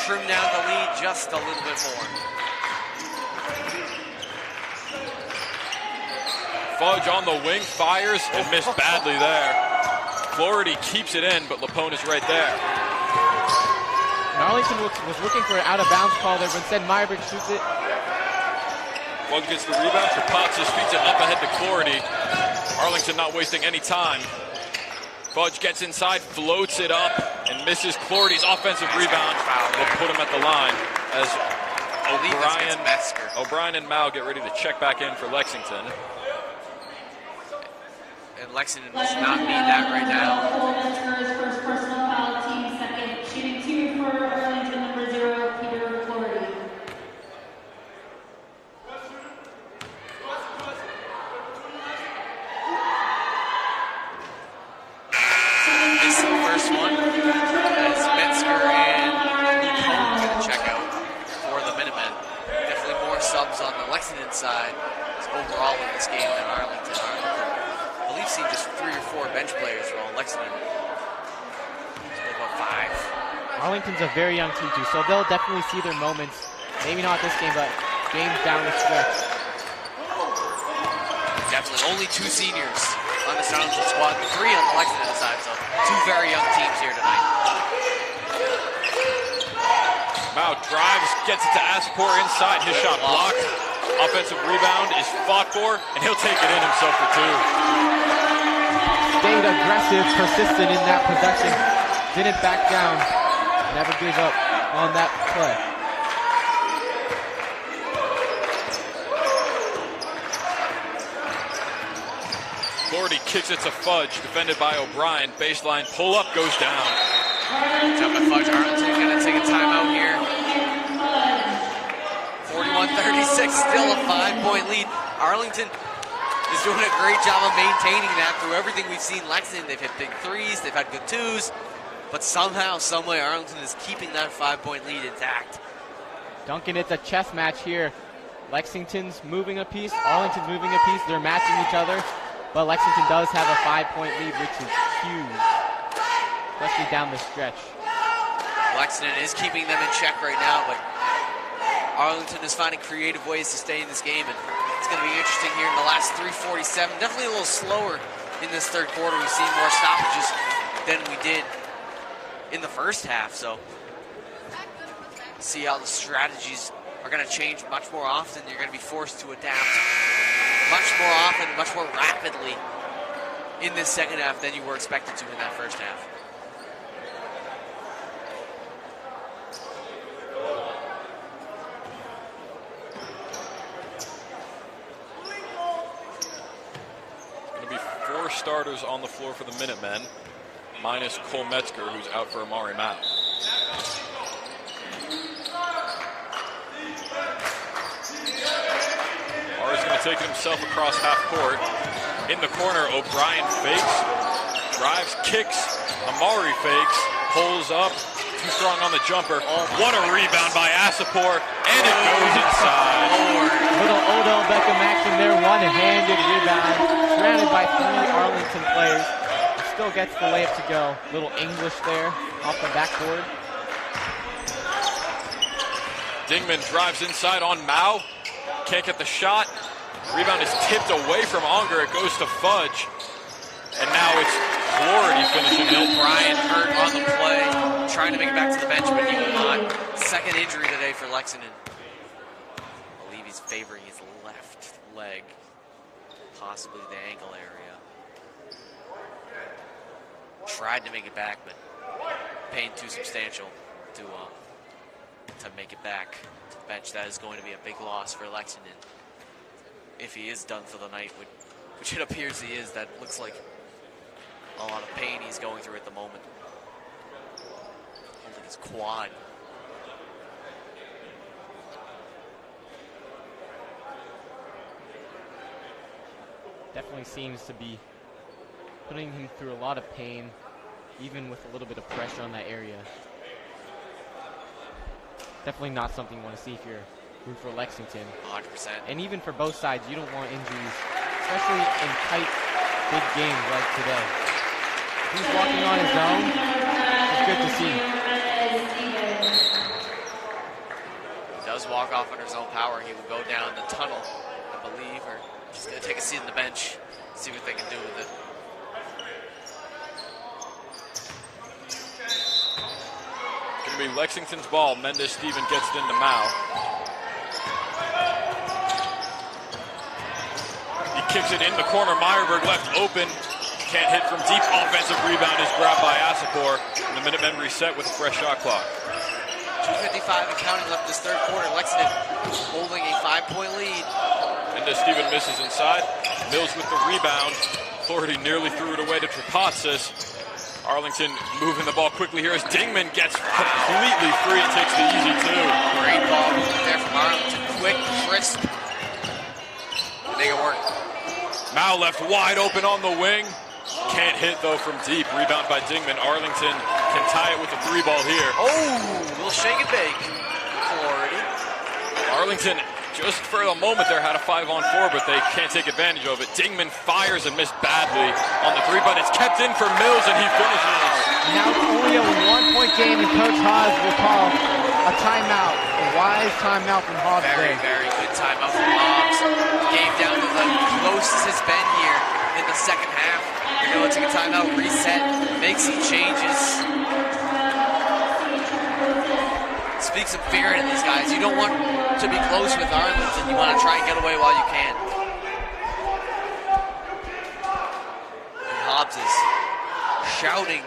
trim down the lead just a little bit more. Fudge on the wing, fires and missed badly there. Clority keeps it in, but Lapone is right there. And Arlington was looking for an out-of-bounds call there, but instead Meyerberg shoots it. Fudge gets the rebound. Trapatsis feeds it up ahead to Clority. Arlington not wasting any time. Fudge gets inside, floats it up, and misses. Clority's offensive rebound will put him at the line as O'Brien and Mao get ready to check back in for Lexington. And Lexington does not need that right now. First personal foul, team second. Shooting 2 for Arlington, number 0, Peter Clority. This is the first one as Metzger and Lapone going to check out for the Minutemen. Definitely more subs on the Lexington side overall in this game than Arlington. I believe seen just 3 or 4 bench players while Lexington is about 5. Arlington's a very young team too, so they'll definitely see their moments. Maybe not this game, but games down the stretch. Definitely only 2 seniors on the Arlington squad, 3 on the Lexington side, so 2 very young teams here tonight. Mao drives, gets it to Aspor inside, his shot blocked. Offensive rebound is fought for, and he'll take it in himself for 2. Stayed aggressive, persistent in that possession. Didn't back down. Never gave up on that play. Clority kicks it to Fudge, defended by O'Brien. Baseline pull-up goes down. Jump at Fudge. Arlington going to take a timeout here. 41-36, still a 5-point lead. Arlington is doing a great job of maintaining that through everything we've seen Lexington. They've hit big 3s, they've had good 2s, but somehow, someway, Arlington is keeping that 5-point lead intact. Duncan, it's a chess match here. Lexington's moving a piece, Arlington's moving a piece. They're matching each other, but Lexington does have a 5-point lead, which is huge, especially down the stretch. Lexington is keeping them in check right now, but Arlington is finding creative ways to stay in this game, and it's going to be interesting here in the last 3:47. Definitely a little slower in this 3rd quarter. We've seen more stoppages than we did in the first half, so see how the strategies are going to change much more often. You're going to be forced to adapt much more often, much more rapidly in this second half than you were expected to in that first half. Starters on the floor for the Minutemen, minus Cole Metzger, who's out for Amari Mao. Amari's going to take it himself across half court. In the corner, O'Brien fakes, drives, kicks, Amari fakes, pulls up, too strong on the jumper. What a rebound by Asapor, and it goes inside. Little Odell Beckham action there, one-handed rebound, surrounded by 3 Arlington players. Still gets the layup to go. Little English there off the backboard. Dingman drives inside on Mao. Can't get the shot. Rebound is tipped away from Unger. It goes to Fudge. And now it's Florida finishing it. O'Brien hurt on the play, trying to make it back to the bench, but he will not. Second injury today for Lexington. I believe he's favoring his left leg, possibly the ankle area. Tried to make it back, but pain too substantial to make it back to the bench. That is going to be a big loss for Lexington. If he is done for the night, which it appears he is, that looks like a lot of pain he's going through at the moment. Holding his quad. Definitely seems to be putting him through a lot of pain, even with a little bit of pressure on that area. Definitely not something you want to see if you're rooting for Lexington. 100%. And even for both sides, you don't want injuries, especially in tight, big games like today. He's walking on his own. It's good to see. He does walk off on his own power. He will go down the tunnel, I believe, or he's going to take a seat on the bench, see what they can do with it. Going to be Lexington's ball. Mendes Steven gets it into Mao. He kicks it in the corner. Meyerberg left open. Can't hit from deep. Offensive rebound is grabbed by Asapor. And the Minutemen reset with a fresh shot clock. 2:55 and counting left this third quarter. Lexington holding a 5-point lead. Mendes Steven misses inside. Mills with the rebound. Florida nearly threw it away to Trapatsis. Arlington moving the ball quickly here as Dingman gets completely free and takes the easy two. Great ball movement there from Arlington. Quick, crisp. Make it work. Mao left wide open on the wing. Can't hit though from deep. Rebound by Dingman. Arlington can tie it with a 3-ball here. Oh, little shake and bake. Florida. Arlington just for a moment there had a 5-on-4, but they can't take advantage of it. Dingman fires and missed badly on the 3, but it's kept in for Mills and he finishes. Now it's only a 1-point game and Coach Haas will call a timeout. A wise timeout from Hobbs. Very, very good timeout from Hobbs. Game down to the closest it's been here in the second half. They're going to take a timeout, reset, make some changes. Speak some fear into these guys. You don't want to be close with Arlington. You want to try and get away while you can. And Hobbs is shouting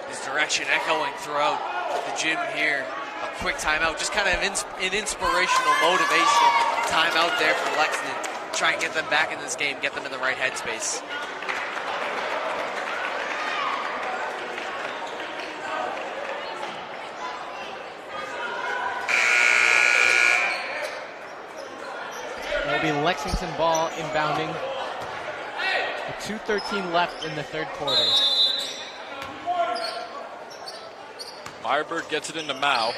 his direction, echoing throughout the gym here. A quick timeout, just kind of an inspirational, motivational timeout there for Lexington. Try and get them back in this game, get them in the right headspace. It'll be Lexington ball inbounding. With 2:13 left in the third quarter. Meyerberg gets it into Mao.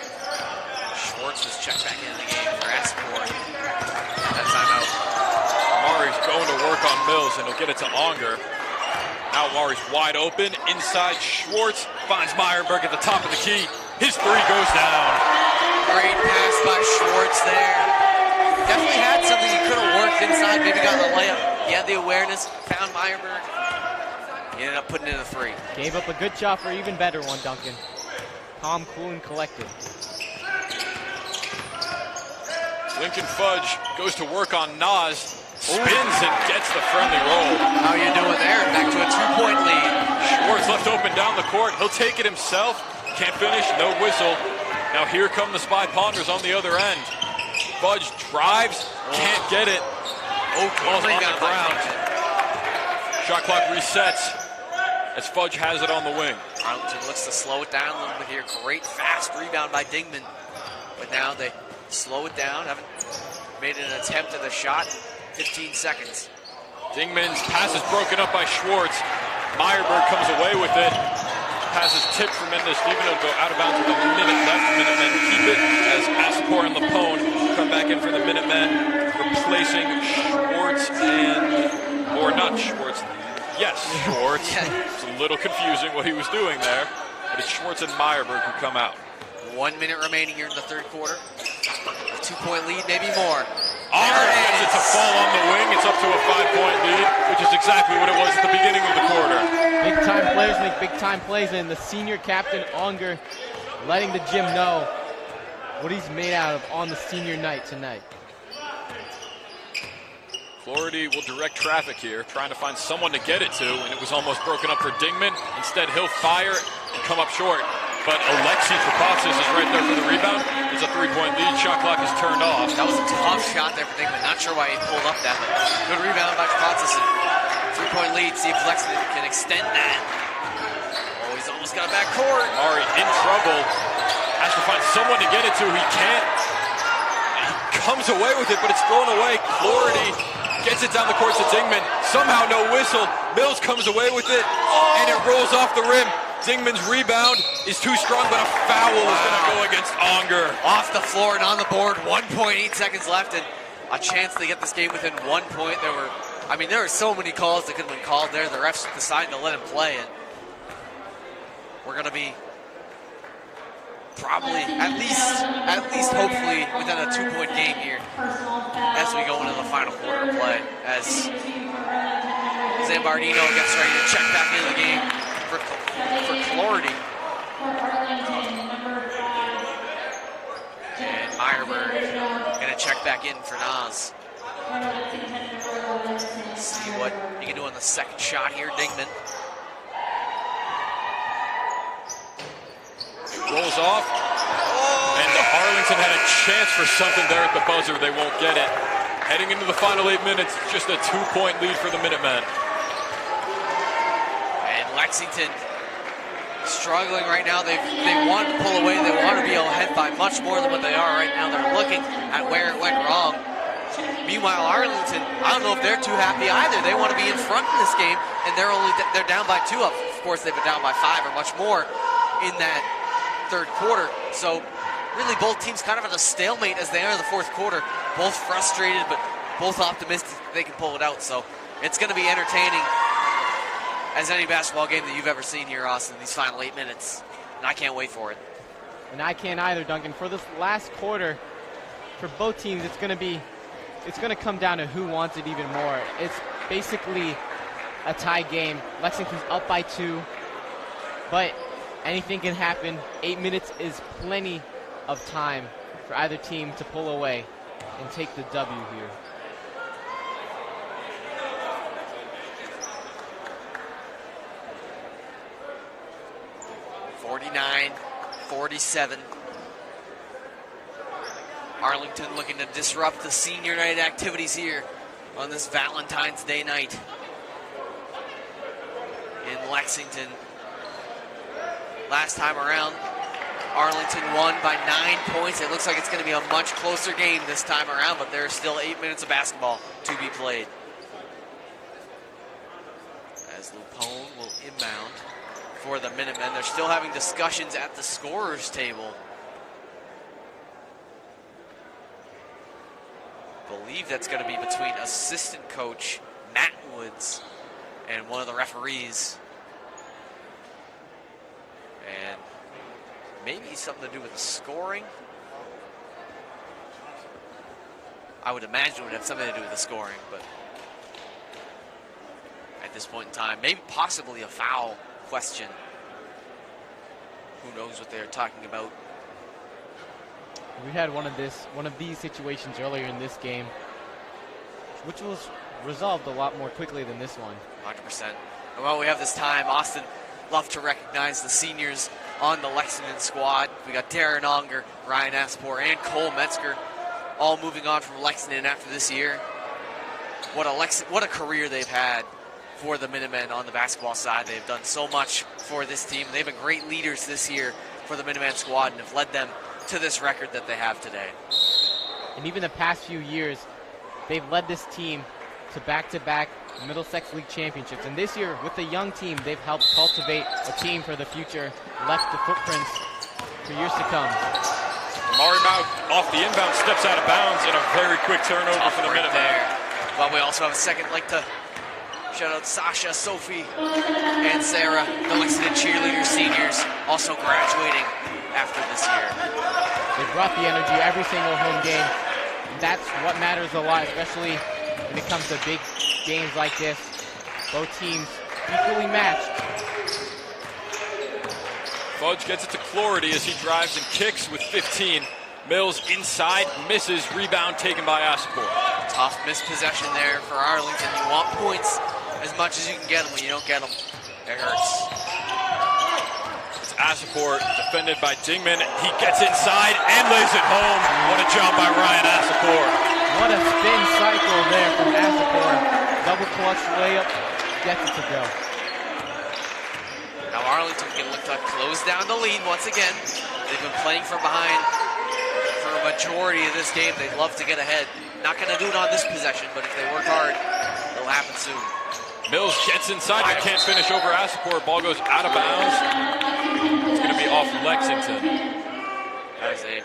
Schwartz was checked back into the game for Asapor. That timeout. Mari's going to work on Mills and he'll get it to Unger. Now Mari's wide open. Inside Schwartz finds Meyerberg at the top of the key. His 3 goes down. Great pass by Schwartz there. Definitely had something he could have worked inside, maybe got the layup. He had the awareness, found Meyerberg. He ended up putting in a 3. Gave up a good shot for an even better one, Duncan. Calm, cool, and collected. Lincoln Fudge goes to work on Nas. Spins and gets the friendly roll. How you doing there? Back to a 2-point lead. Schwartz left open down the court. He'll take it himself. Can't finish, no whistle. Now here come the Spy Ponders on the other end. Fudge drives, can't get it. Ball's on the ground. Shot clock resets as Fudge has it on the wing. Arlington looks to slow it down a little bit here. Great fast rebound by Dingman. But now they slow it down. Haven't made an attempt at the shot. 15 seconds. Dingman's pass is broken up by Schwartz. Meyerberg comes away with it. Pass is tipped for Mendez-Steven. It'll go out of bounds with a minute left. Minutemen keep it as Asapor and Lapone come back in for the Minutemen, replacing Schwartz or not Schwartz. Yes, Schwartz. It's a little confusing what he was doing there, but it's Schwartz and Meyerberg who come out. 1 minute remaining here in the third quarter. A 2-point lead, maybe more. Arlington gets it to fall on the wing. It's up to a 5-point lead, which is exactly what it was at the beginning of the quarter. Big time players make big time plays, and the senior captain Unger letting the gym know what he's made out of on the senior night tonight. Florida will direct traffic here, trying to find someone to get it to, and it was almost broken up for Dingman. Instead, he'll fire and come up short. But Alexi Trapatsis is right there for the rebound. It's a 3-point lead. Shot clock is turned off. That was a tough shot there for Dingman. Not sure why he pulled up that, but good rebound by Trapatsis. 3-point lead. See if Lexington can extend that. Oh, he's almost got a back court. Mari in trouble. Has to find someone to get it to. He can't. He comes away with it, but it's thrown away. Florida gets it down the court to Dingman. Somehow no whistle. Mills comes away with it, and it rolls off the rim. Dingman's rebound is too strong, but a foul is going to go against Unger. Off the floor and on the board. 1.8 seconds left, and a chance to get this game within 1 point. There were so many calls that could have been called there. The refs decided to let him play, and we're going to be probably at least hopefully within a 2-point game here as we go into the final quarter of play. As Zambardino gets ready to check back into the game for Florida. And Meyerberg gonna check back in for Nas. See what he can do on the second shot here, Dingman. It rolls off, and Arlington had a chance for something there at the buzzer. They won't get it. Heading into the final 8 minutes, just a 2-point lead for the Minutemen. And Lexington struggling right now. They want to pull away. They want to be ahead by much more than what they are right now. They're looking at where it went wrong. Meanwhile, Arlington, I don't know if they're too happy either. They want to be in front in this game, and they're down by 2. Of course, they've been down by 5 or much more in that third quarter. So really both teams kind of at a stalemate as they enter the fourth quarter. Both frustrated, but both optimistic they can pull it out. So it's going to be entertaining as any basketball game that you've ever seen here, Austin, these final 8 minutes. And I can't wait for it. And I can't either, Duncan. For this last quarter, for both teams, it's going to come down to who wants it even more. It's basically a tie game. Lexington's up by 2, but anything can happen. 8 minutes is plenty of time for either team to pull away and take the W here. .49-47. Arlington looking to disrupt the senior night activities here on this Valentine's Day night in Lexington. Last time around, Arlington won by 9 points. It looks like it's going to be a much closer game this time around, but there's still 8 minutes of basketball to be played. As Lupone will inbound for the Minutemen. They're still having discussions at the scorer's table. Believe that's going to be between assistant coach Matt Woods and one of the referees. And maybe something to do with the scoring. I would imagine it would have something to do with the scoring, but at this point in time, maybe possibly a foul question. Who knows what they're talking about. We had one of these situations earlier in this game, which was resolved a lot more quickly than this one. 100%. And while we have this time, Austin, love to recognize the seniors on the Lexington squad. We got Darren Unger, Ryan Aspor, and Cole Metzger all moving on from Lexington after this year. What a career they've had for the Minutemen on the basketball side. They've done so much for this team. They've been great leaders this year for the Minutemen squad and have led them to this record that they have today. And even the past few years, they've led this team to back-to-back Middlesex League championships. And this year, with the young team, they've helped cultivate a team for the future, left the footprints for years to come. Mari Mau off the inbound, steps out of bounds, and a very quick turnover for the Minutemen. There. Well, we also have a second, like to shout out Sasha, Sophie, and Sarah, the Lexington cheerleader seniors, also graduating after this year. They brought the energy every single home game. That's what matters a lot, especially when it comes to big games like this. Both teams equally matched. Fudge gets it to Clarity as he drives and kicks with 15. Mills inside, misses, rebound taken by Asapor. Tough mispossession there for Arlington. You want points as much as you can get them. When you don't get them, it hurts. It's Asapor defended by Dingman. He gets inside and lays it home. What a job by Ryan Asapor. What a spin cycle there from Asapor. Double clutch layup, gets it to go. Now Arlington can look to close down the lead once again. They've been playing from behind for a majority of this game. They'd love to get ahead. Not going to do it on this possession, but if they work hard, it'll happen soon. Mills gets inside but can't finish over Asapor. Ball goes out of bounds. It's going to be off Lexington. That is a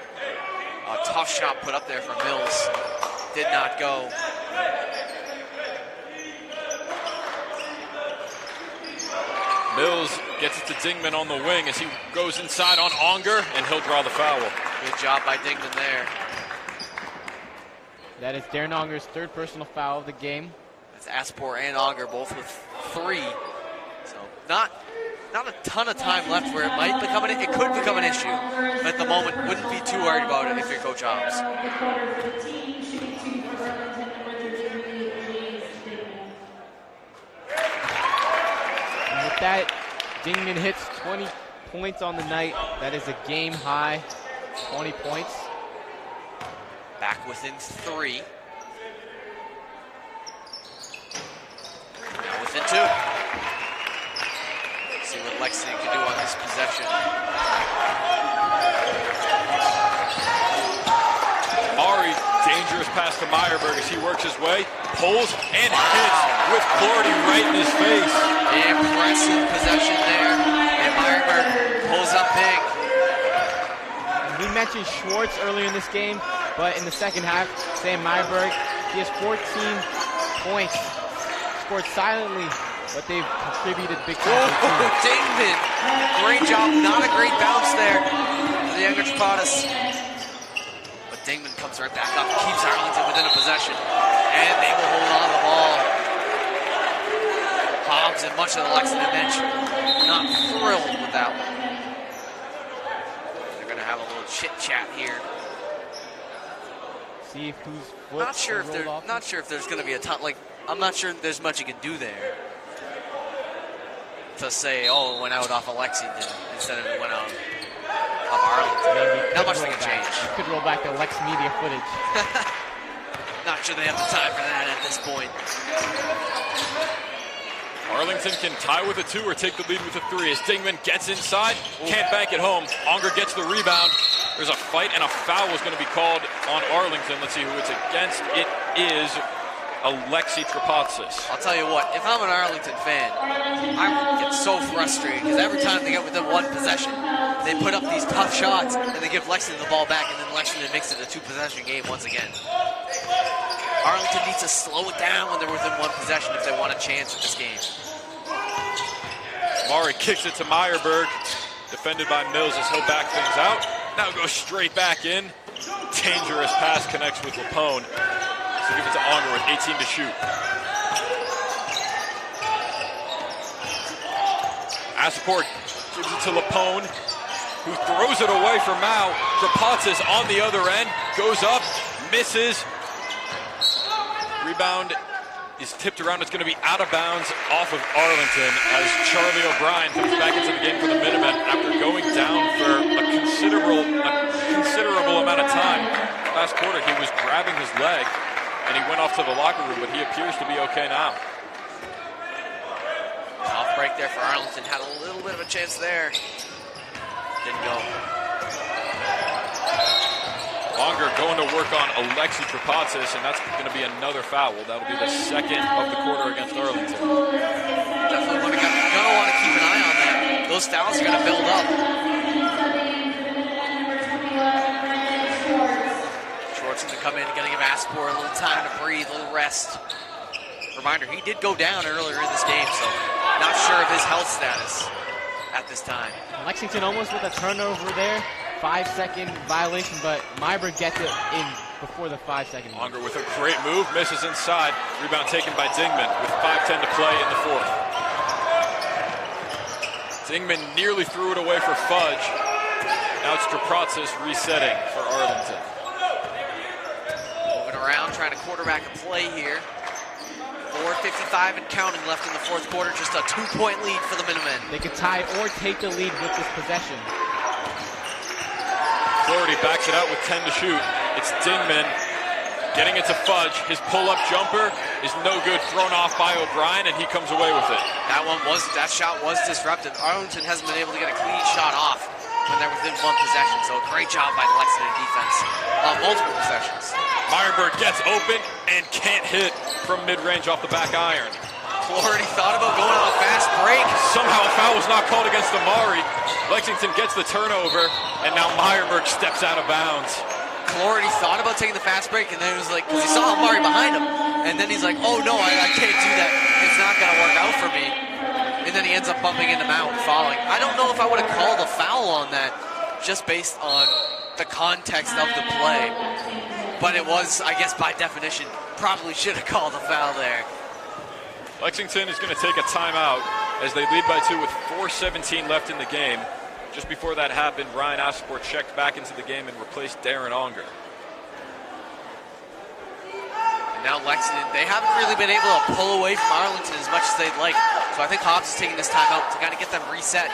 tough shot put up there for Mills. Did not go. Mills gets it to Dingman on the wing as he goes inside on Onger, and he'll draw the foul. Good job by Dingman there. That is Darren Onger's third personal foul of the game. That's Asapor and Onger both with 3. So not a ton of time left where it could become an issue. But at the moment, wouldn't be too worried about it if you're Coach Hobbs. And with that, Dingman hits 20 points on the night. That is a game high, 20 points. Back within 3. Now within 2. Let's see what Lexington can do on this possession. Mari, dangerous pass to Meyerberg as he works his way, pulls and hits with Clarity right in his face. Impressive possession there. And Meyerberg pulls up big. We mentioned Schwartz earlier in this game, but in the second half, Sam Meyerberg, he has 14 points. Scored silently, but they've contributed big time. Dingman, great job. Not a great bounce there for the younger Chapadas. But Dingman comes right back up, keeps Arlington within a possession, and they will hold on to the ball. Hobbs and much of the Lexington bench not thrilled with that one. They're going to have a little chit chat here. See if who's Not sure if there's going to be a ton. I'm not sure there's much you can do there to say, oh, it went out off of Lexington instead of it went out of Arlington. Not much they can change. You could roll back the LexMedia footage. Not sure they have the time for that at this point. Arlington can tie with a 2 or take the lead with a 3 as Dingman gets inside, can't bank it home. Onger gets the rebound. There's a fight and a foul was going to be called on Arlington. Let's see who it's against. It is Alexi Trapatsis. I'll tell you what, if I'm an Arlington fan, I get so frustrated because every time they get within one possession, they put up these tough shots and they give Lexington the ball back, and then Lexington makes it a 2-possession game once again. Arlington needs to slow it down when they're within one possession if they want a chance in this game. Mari kicks it to Meyerberg, defended by Mills as he'll back things out. Now goes straight back in. Dangerous pass connects with Lapone. So give it to Onger with 18 to shoot. Asapor gives it to Lapone, who throws it away for Mao. Trapatsis on the other end, goes up, misses. Rebound is tipped around. It's going to be out of bounds off of Arlington as Charlie O'Brien comes back into the game for the Minutemen after going down for a considerable amount of time. Last quarter, he was grabbing his leg, and he went off to the locker room, but he appears to be okay now. Off break there for Arlington. Had a little bit of a chance there. Didn't go. Onger going to work on Alexi Trapatsis, and that's going to be another foul. That'll be the second of the quarter against Arlington. Definitely want to keep an eye on that. Those fouls are going to build up. Schwartz going to come in and going to give Aspor a little time to breathe, a little rest. Reminder, he did go down earlier in this game, so not sure of his health status at this time. Lexington almost with a turnover there. 5-second violation, but Myberg gets it in before the 5-second. Onger with a great move, misses inside. Rebound taken by Dingman with 5:10 to play in the fourth. Dingman nearly threw it away for Fudge. Now it's Trapatsis resetting for Arlington. Moving around, trying to quarterback a play here. 4:55 and counting left in the fourth quarter. Just a 2-point lead for the Minutemen. They could tie or take the lead with this possession. Flaherty backs it out with 10 to shoot. It's Dingman getting it to Fudge. His pull-up jumper is no good, thrown off by O'Brien, and he comes away with it. That shot was disrupted. Arlington hasn't been able to get a clean shot off when they're within one possession. So a great job by the Lexington defense on multiple possessions. Meyerberg gets open and can't hit from mid-range off the back iron. Flaherty thought about going on a fast break. Somehow a foul was not called against Amari. Lexington gets the turnover, and now Meyerberg steps out of bounds. Flaherty thought about taking the fast break, and then he was like, because he saw Amari behind him, and then he's like, oh no, I can't do that. It's not going to work out for me. And then he ends up bumping into Mount and falling. I don't know if I would have called a foul on that, just based on the context of the play. But it was, I guess by definition, probably should have called a foul there. Lexington is going to take a timeout as they lead by 2 with 4:17 left in the game. Just before that happened, Ryan Asport checked back into the game and replaced Darren Onger. And now Lexington, they haven't really been able to pull away from Arlington as much as they'd like. So I think Hobbs is taking this timeout to kind of get them reset.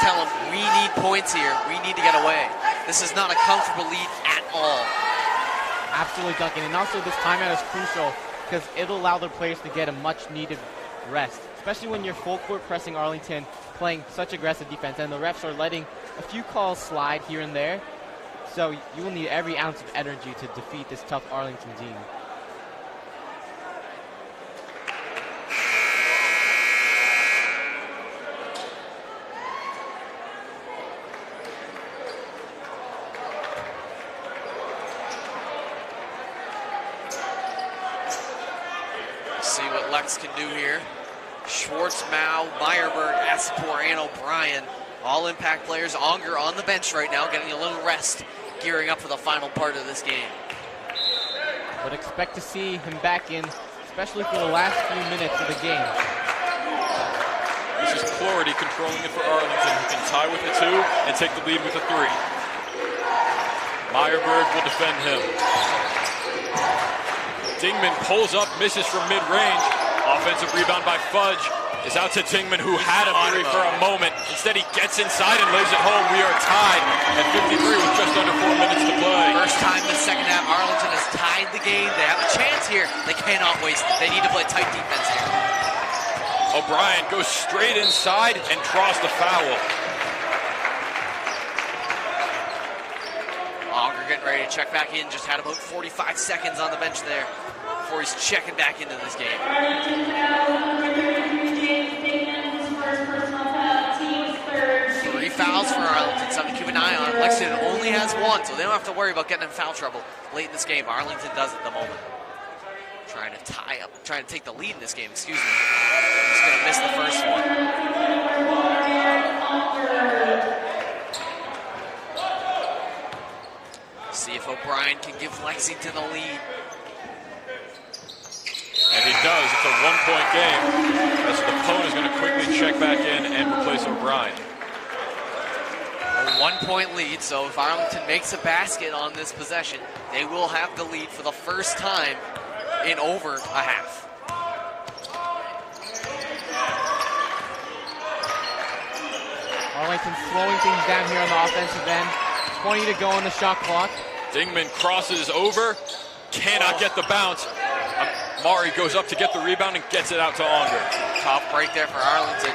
Tell them, we need points here. We need to get away. This is not a comfortable lead at all. Absolutely, Duncan. And also this timeout is crucial because it'll allow their players to get a much-needed rest, especially when you're full-court pressing Arlington, playing such aggressive defense, and the refs are letting a few calls slide here and there. So you will need every ounce of energy to defeat this tough Arlington team. See what Lex can do here. Schwartz, Mao, Meyerberg, Aspor, and O'Brien, all impact players. Onger on the bench right now, getting a little rest, gearing up for the final part of this game. But expect to see him back in, especially for the last few minutes of the game. This is Flaherty controlling it for Arlington, who can tie with a 2 and take the lead with a 3. Meyerberg will defend him. Dingman pulls up, misses from mid-range. Offensive rebound by Fudge is out to Dingman, who had a three for a moment. Instead, he gets inside and lays it home. We are tied at 53 with just under 4 minutes to play. First time in the second half, Arlington has tied the game. They have a chance here. They cannot waste it. They need to play tight defense here. O'Brien goes straight inside and draws the foul. Onger getting ready to check back in. Just had about 45 seconds on the bench there before he's checking back into this game. 3 fouls for Arlington, something to keep an eye on. Lexington only has 1, so they don't have to worry about getting in foul trouble late in this game. Arlington does at the moment. Trying to take the lead in this game, excuse me. Just gonna miss the first one. See if O'Brien can give Lexington the lead. And he does. It's a 1-point game. As Capone is going to quickly check back in and replace O'Brien. A 1-point lead, so if Arlington makes a basket on this possession, they will have the lead for the first time in over a half. Arlington slowing things down here on the offensive end. 20 to go on the shot clock. Dingman crosses over, cannot get the bounce. Mari goes up to get the rebound and gets it out to Onger. Tough break there for Arlington.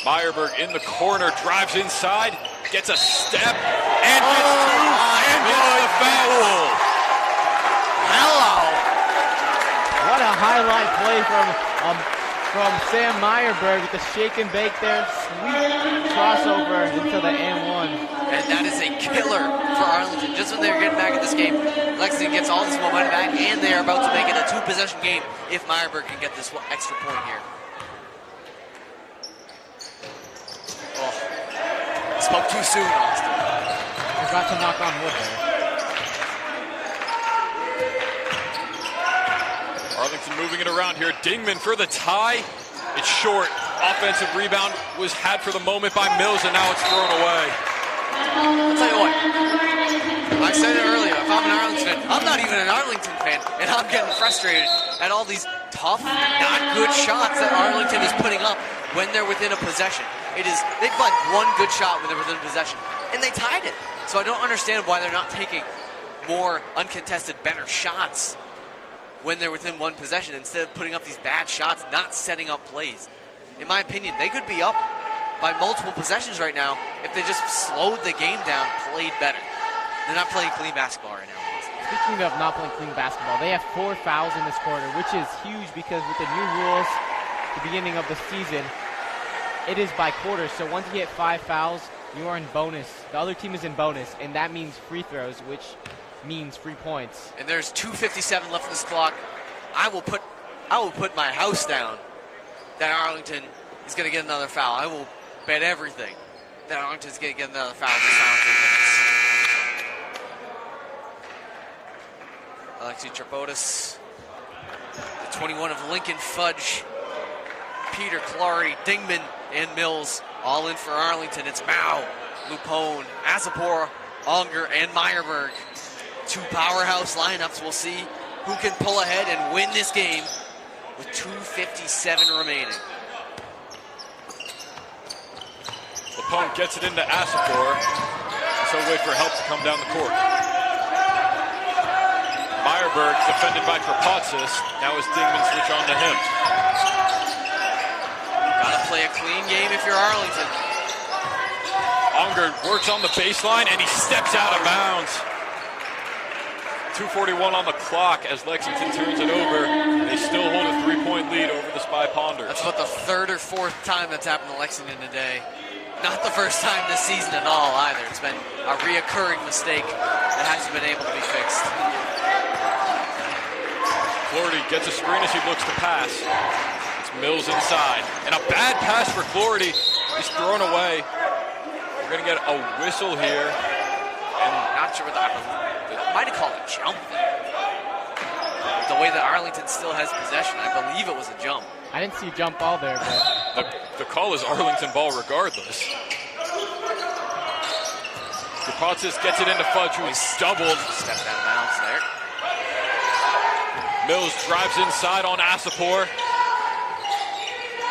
Meyerberg in the corner, drives inside, gets a step and gets two and gets the foul. Hello. What a highlight play from Sam Meyerberg with the shake and bake there. Sweet crossover into the and one. And that is a killer for Arlington. Just when they're getting back in this game, Lexington gets all this momentum back, and they are about to make it a 2-possession game if Meyerberg can get this extra point here. Oh, spoke too soon, Austin. Forgot to knock on wood there. Arlington moving it around here. Dingman for the tie. It's short. Offensive rebound was had for the moment by Mills, and now it's thrown away. I'll tell you what. I said it earlier. If I'm an Arlington fan, I'm not even an Arlington fan, and I'm getting frustrated at all these tough, not good shots that Arlington is putting up when they're within a possession. They've got one good shot when they're within possession, and they tied it. So I don't understand why they're not taking more uncontested, better shots when they're within one possession instead of putting up these bad shots, not setting up plays. In my opinion, they could be up by multiple possessions right now if they just slowed the game down, played better. They're not playing clean basketball right now. Speaking of not playing clean basketball, they have 4 fouls in this quarter, which is huge because with the new rules at the beginning of the season, it is by quarters. So once you get 5 fouls, you are in bonus. The other team is in bonus, and that means free throws, which means free points. And there's 2:57 left in this clock. I will put my house down that Arlington is going to get another foul. I will bet everything that Arlington is going to get another foul this final 3 minutes. Alexi Trabotis, the 21 of Lincoln Fudge, Peter Clardy, Dingman, and Mills all in for Arlington. It's Mao, Lupone, Azapor, Unger, and Meyerberg. 2 powerhouse lineups. We'll see who can pull ahead and win this game with 2:57 remaining. Lupone gets it into Azapor, so wait for help to come down the court. Meyerberg defended by Trapotsis. Now is Dingman switch on to him. Gotta play a clean game if you're Arlington. Unger works on the baseline and he steps out of bounds. 2:41 on the clock as Lexington turns it over. They still hold a 3-point lead over the Spy Ponders. That's about the 3rd or 4th time that's happened to Lexington today. Not the first time this season at all either. It's been a reoccurring mistake that hasn't been able to be fixed. Clardy gets a screen as he looks to pass. It's Mills inside. And a bad pass for Clardy is thrown away. We're going to get a whistle here. And not sure what that might have called a jump. The way that Arlington still has possession, I believe it was a jump. I didn't see jump ball there, but the call is Arlington ball regardless. Trapotsis gets it into Fudge, who is doubled. Stepped out of bounds there. Mills drives inside on Azapor.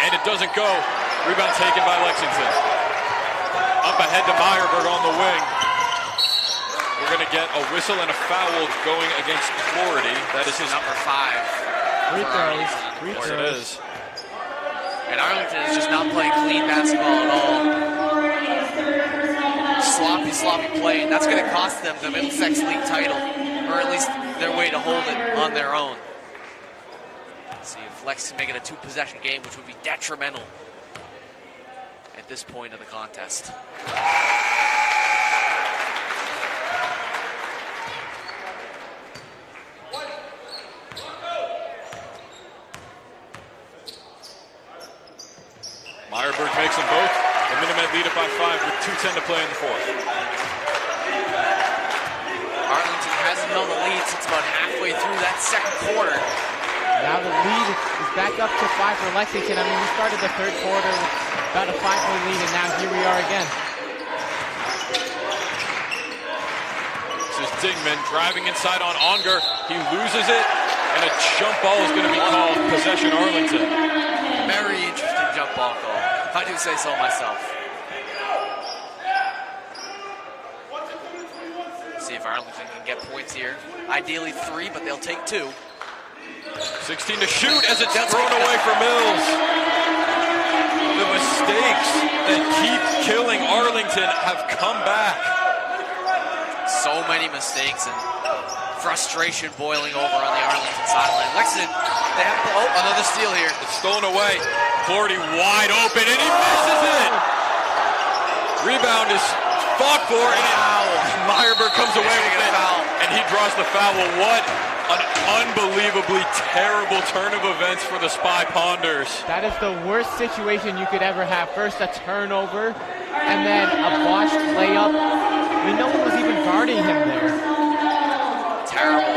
And it doesn't go. Rebound taken by Lexington. Up ahead to Meyerberg on the wing. We're going to get a whistle and a foul going against Clardy. That is his number 5. Free throws. Free throws. It is. And Arlington is just not playing clean basketball at all. Sloppy play, and that's going to cost them the Middlesex League title, or at least their way to hold it on their own. Let's see if Lex can make it a 2-possession game, which would be detrimental at this point of the contest. Meyerberg makes them both. The Minutemen lead it by 5 with 2:10 to play in the 4th. Arlington hasn't held the lead since about halfway through that 2nd quarter. now the lead is back up to 5 for Lexington. I mean, we started the 3rd quarter with about a 5-point lead, and now here we are again. This is Dingman driving inside on Unger. He loses it, and a jump ball is going to be called. Possession Arlington. Very interesting jump ball call, if I do say so myself. See if Arlington can get points here. Ideally 3, but they'll take 2. 16 to shoot as it's thrown away for Mills. The mistake Hawks that keep killing Arlington have come back. So many mistakes and frustration boiling over on the Arlington sideline. Lexington, they have another steal here. It's stolen away. Clardy wide open, and he misses it. Rebound is fought for, and Meyerberg comes away with it, and he draws the foul. Well, what an unbelievably terrible turn of events for the Spy Ponders. That is the worst situation you could ever have. First a turnover, and then a botched layup. I mean, no one was even guarding him there. Terrible.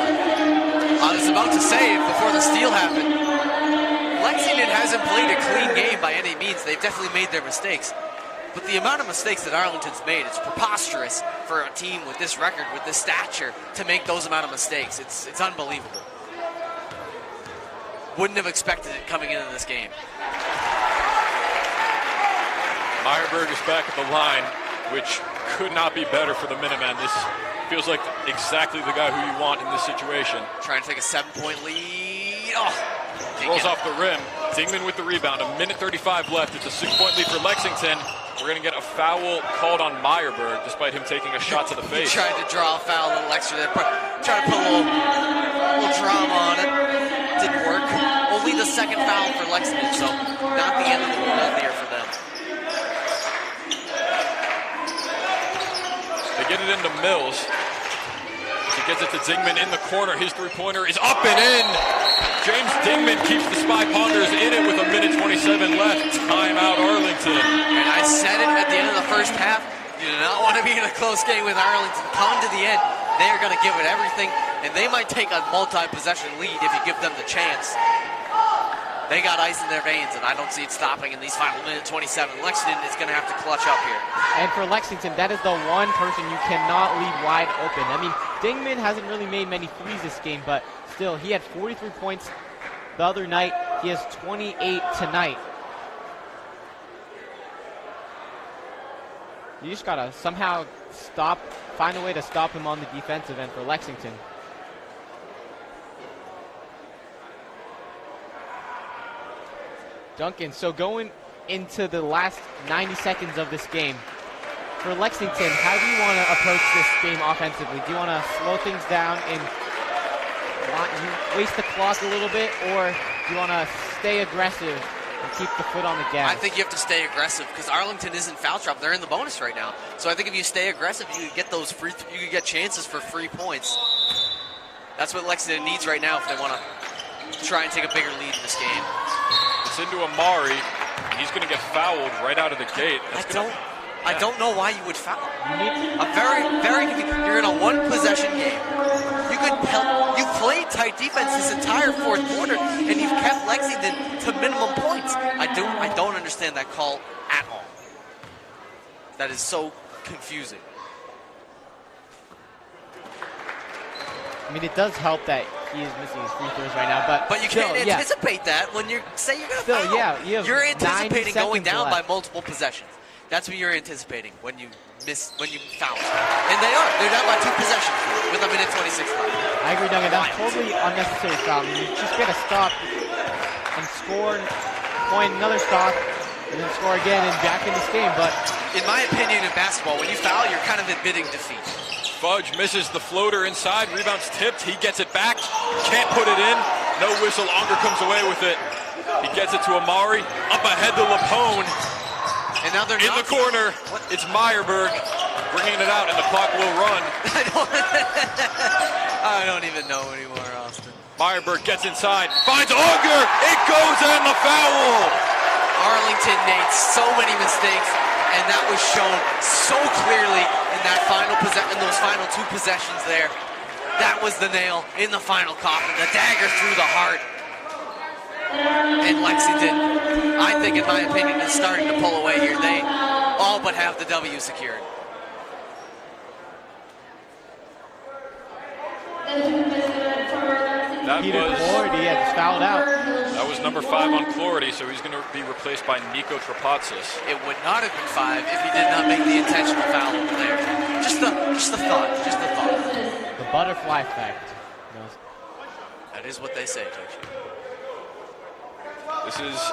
I was about to say, before the steal happened, Lexington hasn't played a clean game by any means. They've definitely made their mistakes. But the amount of mistakes that Arlington's made, it's preposterous for a team with this record, with this stature, to make those amount of mistakes. It's unbelievable. Wouldn't have expected it coming into this game. Meyerberg is back at the line, which could not be better for the Minutemen. This feels like exactly the guy who you want in this situation. Trying to take a 7-point lead. Oh, rolls off the rim. Dingman with the rebound. 1:35 left. It's a 6-point lead for Lexington. We're going to get a foul called on Meyerberg, despite him taking a shot to the face. He tried to draw a foul a little extra there, trying to put a little drama on it. Didn't work. Only the second foul for Lexington, so not the end of the world here for them. They get it into Mills. He gets it to Dingman in the corner. His three-pointer is up and in. James Dingman keeps the Spy Ponders in it with 1:27 left. Timeout Arlington. And I said it at the end of the first half. You do not want to be in a close game with Arlington. Coming to the end, they are going to give it everything, and they might take a multi-possession lead if you give them the chance. They got ice in their veins, and I don't see it stopping in these final 1:27. Lexington is going to have to clutch up here. And for Lexington, that is the one person you cannot leave wide open. I mean, Dingman hasn't really made many threes this game, but still, he had 43 points the other night. He has 28 tonight. You just gotta somehow find a way to stop him on the defensive end for Lexington. Duncan, so going into the last 90 seconds of this game, for Lexington, how do you want to approach this game offensively? Do you want to slow things down and waste the clock a little bit, or do you want to stay aggressive and keep the foot on the gas? I think you have to stay aggressive because Arlington is in foul trouble. They're in the bonus right now. So I think if you stay aggressive, you can get those you can get chances for free points. That's what Lexington needs right now if they want to try and take a bigger lead in this game. It's into Amari. He's going to get fouled right out of the gate. I don't know why you would foul. I'm very confused. You're in a one-possession game. You played tight defense this entire fourth quarter, and you've kept Lexington to minimum points. I don't understand that call at all. That is so confusing. I mean, it does help that he is missing his free throws right now, but you can't anticipate that when you're going to foul. Yeah, you're anticipating going down left by multiple possessions. That's what you're anticipating when you foul. And they're down by 2 possessions with 1:26 left. I agree, Duncan. That's totally unnecessary foul. I mean, you just get a stop and score, point another stop, and then score again and back in this game. But in my opinion, in basketball, when you foul, you're kind of admitting defeat. Fudge misses the floater inside. Rebound's tipped. He gets it back. Can't put it in. No whistle. Unger comes away with it. He gets it to Amari. Up ahead to Lapone. And now they're in the corner. It's Meyerberg bringing it out, and the clock will run. I don't even know anymore, Austin. Meyerberg gets inside, finds Unger. It goes and the foul. Arlington made so many mistakes, and that was shown so clearly in that in those final 2 possessions there. That was the nail in the final coffin, the dagger through the heart. And Lexington, I think, in my opinion, is starting to pull away here. They all but have the W secured. Peter Clardy had fouled out. That was number 5 on Clardy, so he's going to be replaced by Nico Trapatsis. It would not have been 5 if he did not make the intentional foul over there. Just the thought. The butterfly effect. That is what they say, Coach. This is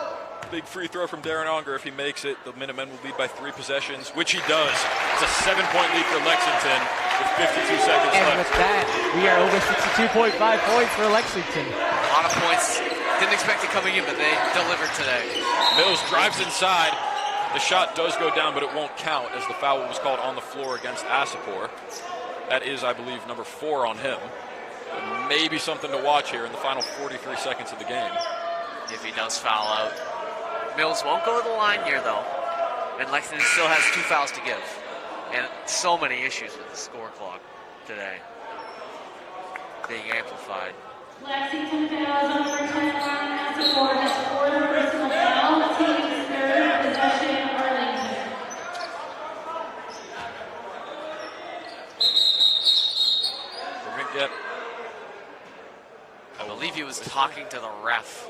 Big free throw from Darren Unger. If he makes it, the Minutemen will lead by 3 possessions, which he does. It's a 7-point lead for Lexington with 52 seconds And left. with that, we are over 62.5 points for Lexington. A lot of points. Didn't expect it coming in, but they delivered today. Mills drives inside. The shot does go down, but it won't count as the foul was called on the floor against Asapor. That is, I believe, number 4 on him. But maybe something to watch here in the final 43 seconds of the game. If he does foul out. Mills won't go to the line here, though. And Lexington still has 2 fouls to give. And so many issues with the score clock today being amplified. Lexington fouls on number 10, Asapor has 4 personal foul, team's 3rd possession, Arlington. We're going to get... I believe he was talking to the ref.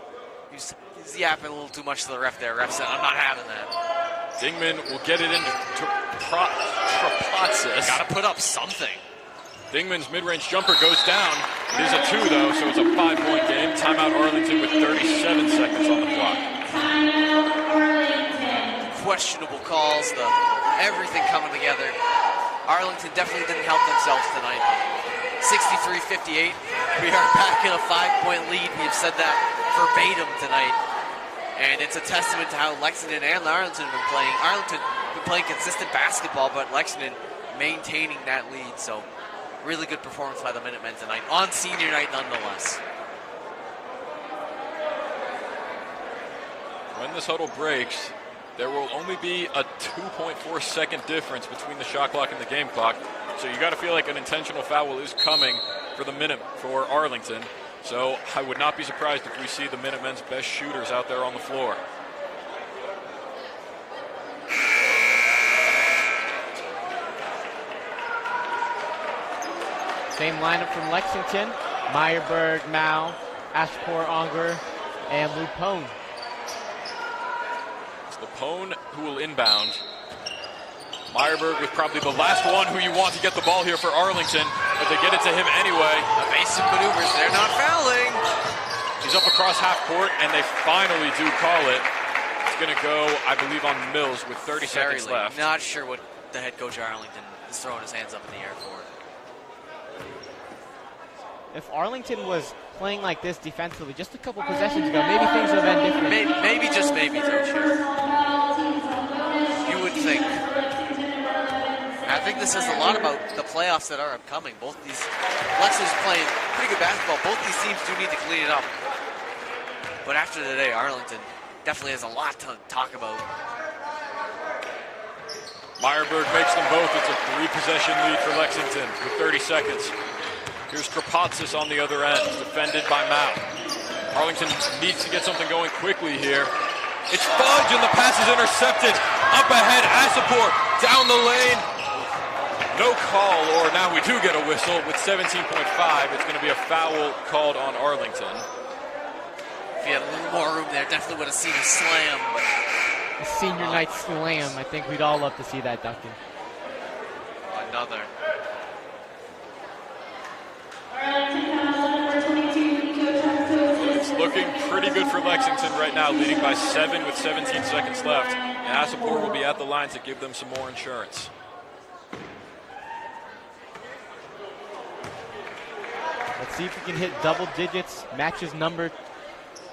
He's yapping a little too much to the ref there. Ref said, I'm not having that. Dingman will get it into Trapatsis. Got to put up something. Dingman's mid-range jumper goes down. It is a 2, though, so it's a 5-point game. Timeout Arlington with 37 seconds on the clock. Timeout Arlington. Questionable calls, everything coming together. Arlington definitely didn't help themselves tonight. 63-58. We are back in a 5-point lead. We've said that verbatim tonight. And it's a testament to how Lexington and Arlington have been playing. Arlington been playing consistent basketball, but Lexington maintaining that lead. So really good performance by the Minutemen tonight on senior night nonetheless. When this huddle breaks, there will only be a 2.4 second difference between the shot clock and the game clock. So you got to feel like an intentional foul is coming for Arlington. So I would not be surprised if we see the Minutemen's best shooters out there on the floor. Same lineup from Lexington. Meyerberg, Mao, Ashpor, Unger, and Lupone. It's Lupone who will inbound. Meyerberg with probably the last one who you want to get the ball here for Arlington, but they get it to him anyway. Evasive maneuvers, they're not fouling. He's up across half court, and they finally do call it. It's going to go, I believe, on Mills with 30 seconds left. Not sure what the head coach of Arlington is throwing his hands up in the air for. If Arlington was playing like this defensively just a couple possessions ago, maybe things would have been different. Maybe just maybe, Toshi. You would think. I think this says a lot about the playoffs that are upcoming. Both these, Lex is playing pretty good basketball. Both these teams do need to clean it up. But after today, Arlington definitely has a lot to talk about. Meyerberg makes them both. It's a 3-possession lead for Lexington with 30 seconds. Here's Trapatsis on the other end, defended by Mao. Arlington needs to get something going quickly here. It's Fudge, and the pass is intercepted. Up ahead, Asapor down the lane. No call, or now we do get a whistle with 17.5. It's going to be a foul called on Arlington. If he had a little more room there, definitely would have seen a slam. But A senior night slam. I think we'd all love to see that, Duncan. another. It's looking pretty good for Lexington right now, leading by 7 with 17 seconds left. And Asapor will be at the line to give them some more insurance. Let's see if he can hit double digits, match his number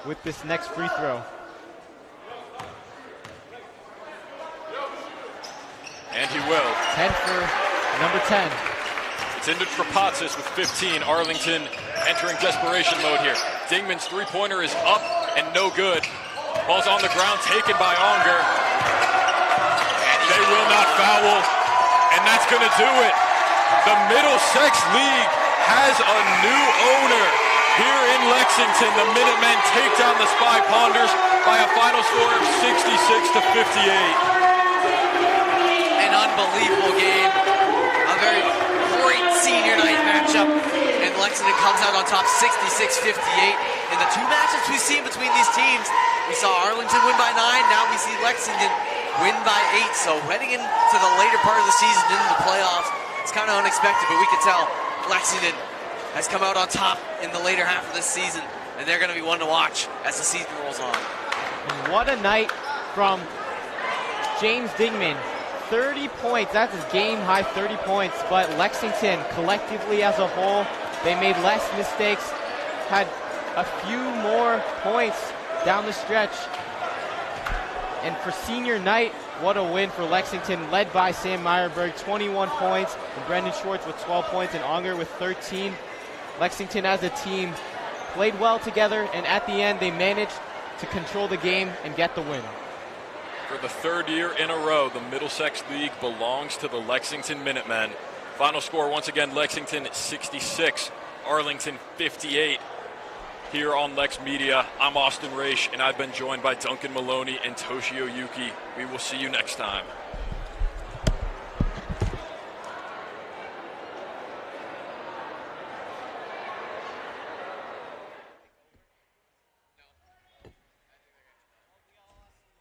with this next free throw. And he will. 10 for number 10. It's into Trapatsis with 15. Arlington entering desperation mode here. Dingman's three-pointer is up and no good. Ball's on the ground, taken by Unger. They will not foul, and that's going to do it. The Middlesex League has a new owner here in Lexington. The Minutemen take down the Spy Ponders by a final score of 66-58. An unbelievable game. A very great senior night matchup. And Lexington comes out on top 66-58. In the two matchups we've seen between these teams, we saw Arlington win by 9. Now we see Lexington win by 8. So heading into the later part of the season, into the playoffs, it's kind of unexpected, but we can tell Lexington has come out on top in the later half of this season, and they're going to be one to watch as the season rolls on. And what a night from James Dingman. 30 points, that's his game high 30 points, but Lexington collectively as a whole, they made less mistakes, had a few more points down the stretch. And for senior night, what a win for Lexington, led by Sam Meyerberg, 21 points, and Brendan Schwartz with 12 points, and Unger with 13. Lexington as a team played well together, and at the end, they managed to control the game and get the win. For the third year in a row, the Middlesex League belongs to the Lexington Minutemen. Final score, once again, Lexington 66, Arlington 58. Here on LexMedia, I'm Austin Raish, and I've been joined by Duncan Maloney and Toshio Yuki. We will see you next time.